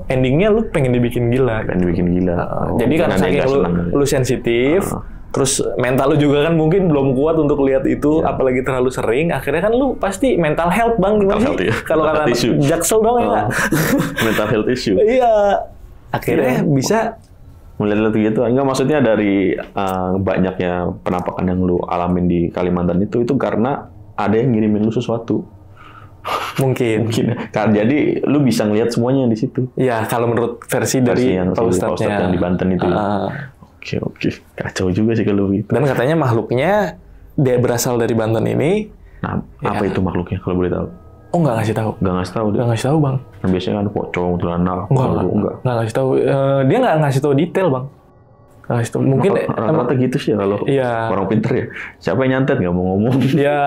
endingnya lu pengen dibikin gila. Jadi karena saking lu sensitif. Terus mental lu juga kan mungkin belum kuat untuk lihat itu, apalagi terlalu sering. Akhirnya kan lu pasti mental health bang, gimana sih? Kalau kata Jaksel dong ya. Mental health issue. Iya. Akhirnya bisa melihat gitu. Enggak, maksudnya dari banyaknya penampakan yang lu alamin di Kalimantan itu karena ada yang ngirimin lu sesuatu. Mungkin. Jadi lu bisa ngelihat semuanya di situ. Iya, kalau menurut versi dari Pak Ustadz yang di Banten itu. Oke. Kacau juga sih kalau gitu. Dan katanya makhluknya dia berasal dari Banten ini. Nah, apa itu makhluknya kalau boleh tahu? Oh, nggak ngasih tahu. Nggak ngasih tahu, Bang. Kan biasanya kan pocong, celana. Nggak ngasih tahu. Dia nggak ngasih tahu detail, Bang. Nggak ngasih tahu. Mungkin rata-rata gitu sih kalau orang pinter ya. Siapa yang nyantet nggak mau ngomong. Iya.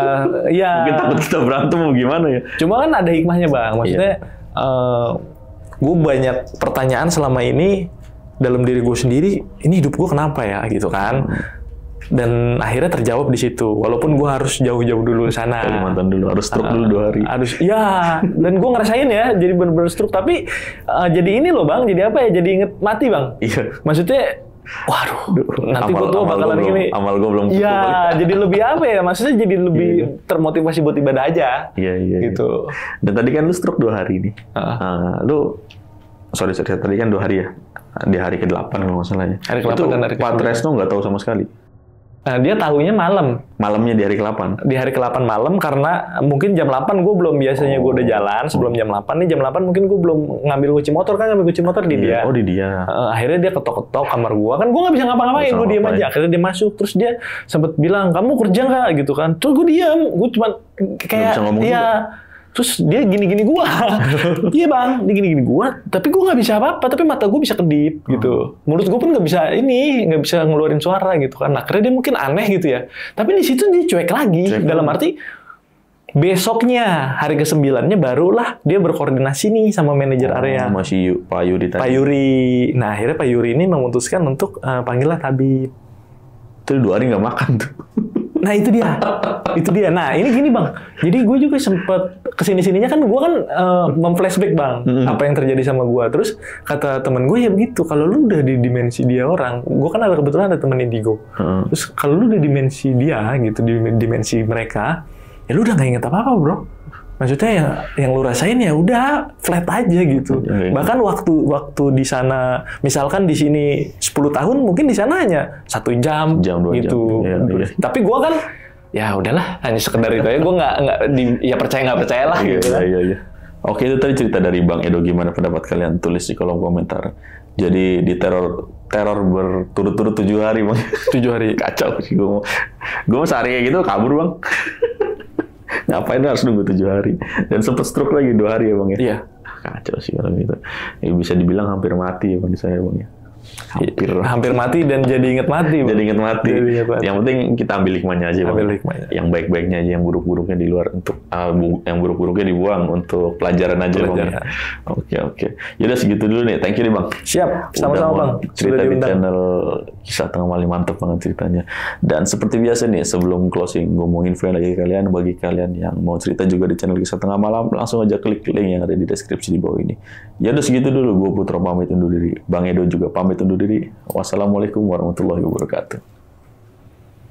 Mungkin takut kita berantem mau gimana ya. Cuma kan ada hikmahnya, Bang. Maksudnya gue banyak pertanyaan selama ini dalam diri gue sendiri, ini hidup gue kenapa ya gitu kan. Dan akhirnya terjawab di situ. Walaupun gue harus jauh-jauh dulu ke sana. Kalimantan dulu, harus stroke dulu 2 hari. Dan gue ngerasain ya, jadi bener-bener stroke. Tapi jadi ini loh bang, jadi apa ya? Jadi inget mati bang. Iya. Maksudnya, waduh, nanti gue tuh bakalan gini. Amal gue belum cukup. Iya, jadi lebih apa ya? Maksudnya jadi lebih termotivasi buat ibadah aja. Iya. Gitu. Dan tadi kan lu stroke 2 hari nih. Sorry, tadi kan 2 hari ya. Di hari ke-8 kalau nggak salah ya. Hari ke-8 dan hari ke-9. Pak Tresno nggak tahu sama sekali. Dia tahunya malam. Malamnya di hari ke-8? Di hari ke-8 malam, karena mungkin jam 8 gue belum, biasanya gue udah jalan sebelum jam 8. Nih jam 8 mungkin gue belum ngambil kunci motor, kan ngambil kunci motor di dia. Oh, di dia. Akhirnya dia ketok-ketok kamar gue. Kan gue nggak bisa ngapa-ngapain, gue diam aja. Akhirnya dia masuk, terus dia sempet bilang, kamu kerja nggak? Gitu kan. Terus gue diam. Gue cuma kayak, Terus dia gini-gini gua. Iya bang, dia gini-gini gua. Tapi gua nggak bisa apa-apa. Tapi mata gua bisa kedip gitu. Mulut gua pun nggak bisa nggak bisa ngeluarin suara gitu kan. Akhirnya dia mungkin aneh gitu ya. Tapi di situ dia cuek lagi. Dalam arti besoknya hari ke-9-nya barulah dia berkoordinasi nih sama manajer area. Masih Pak Yuri tadi. Pak Yuri. Nah akhirnya Pak Yuri ini memutuskan untuk panggillah tabib. Itu 2 hari nggak makan tuh. Nah itu dia. Nah ini gini bang. Jadi gue juga sempet kesini-sininya kan gue kan memflashback bang apa yang terjadi sama gue. Terus kata temen gue ya begitu. Kalau lu udah di dimensi dia orang, gue kan kebetulan ada temen indigo. Terus kalau lu udah dimensi dia gitu, di dimensi mereka, ya lu udah nggak inget apa-apa bro. Maksudnya yang lu rasain ya udah flat aja gitu. Bahkan waktu di sana, misalkan di sini 10 tahun, mungkin di sana hanya 1 jam 2 gitu. Jam. Iya. Tapi gue kan ya udahlah, hanya sekedar itu aja. Gue nggak percaya nggak percaya lah gitu. Iya. Oke, itu tadi cerita dari Bang Edo. Gimana pendapat kalian? Tulis di kolom komentar. Jadi di teror berturut-turut 7 hari bang. 7 hari kacau sih gue mau sehari kayak gitu kabur bang. Ngapain harus nunggu 7 hari? Dan sempat stroke lagi 2 hari ya bang ya? Iya. Kacau sih kalau gitu. Ya, bisa dibilang hampir mati ya bang di saya bang ya. hampir mati dan jadi inget mati, Bang. Jadi inget mati. Yang penting kita ambil hikmahnya aja, Bang. Ambil hikmahnya. Yang baik-baiknya aja, yang buruk-buruknya di luar untuk yang buruk-buruknya dibuang untuk pelajaran aja, Bang. Ya. Oke. Yaudah segitu dulu nih. Thank you nih, Bang. Siap, sama-sama, Bang. Cerita di channel Kisah Tengah Malam, mantap banget ceritanya. Dan seperti biasa nih, sebelum closing, gue mau infoin lagi kalian, bagi kalian yang mau cerita juga di channel Kisah Tengah Malam, langsung aja klik link yang ada di deskripsi di bawah ini. Ya udah segitu dulu. Gue Putra pamit undur diri. Bang Edo juga pamit undur diri. Wassalamualaikum warahmatullahi wabarakatuh.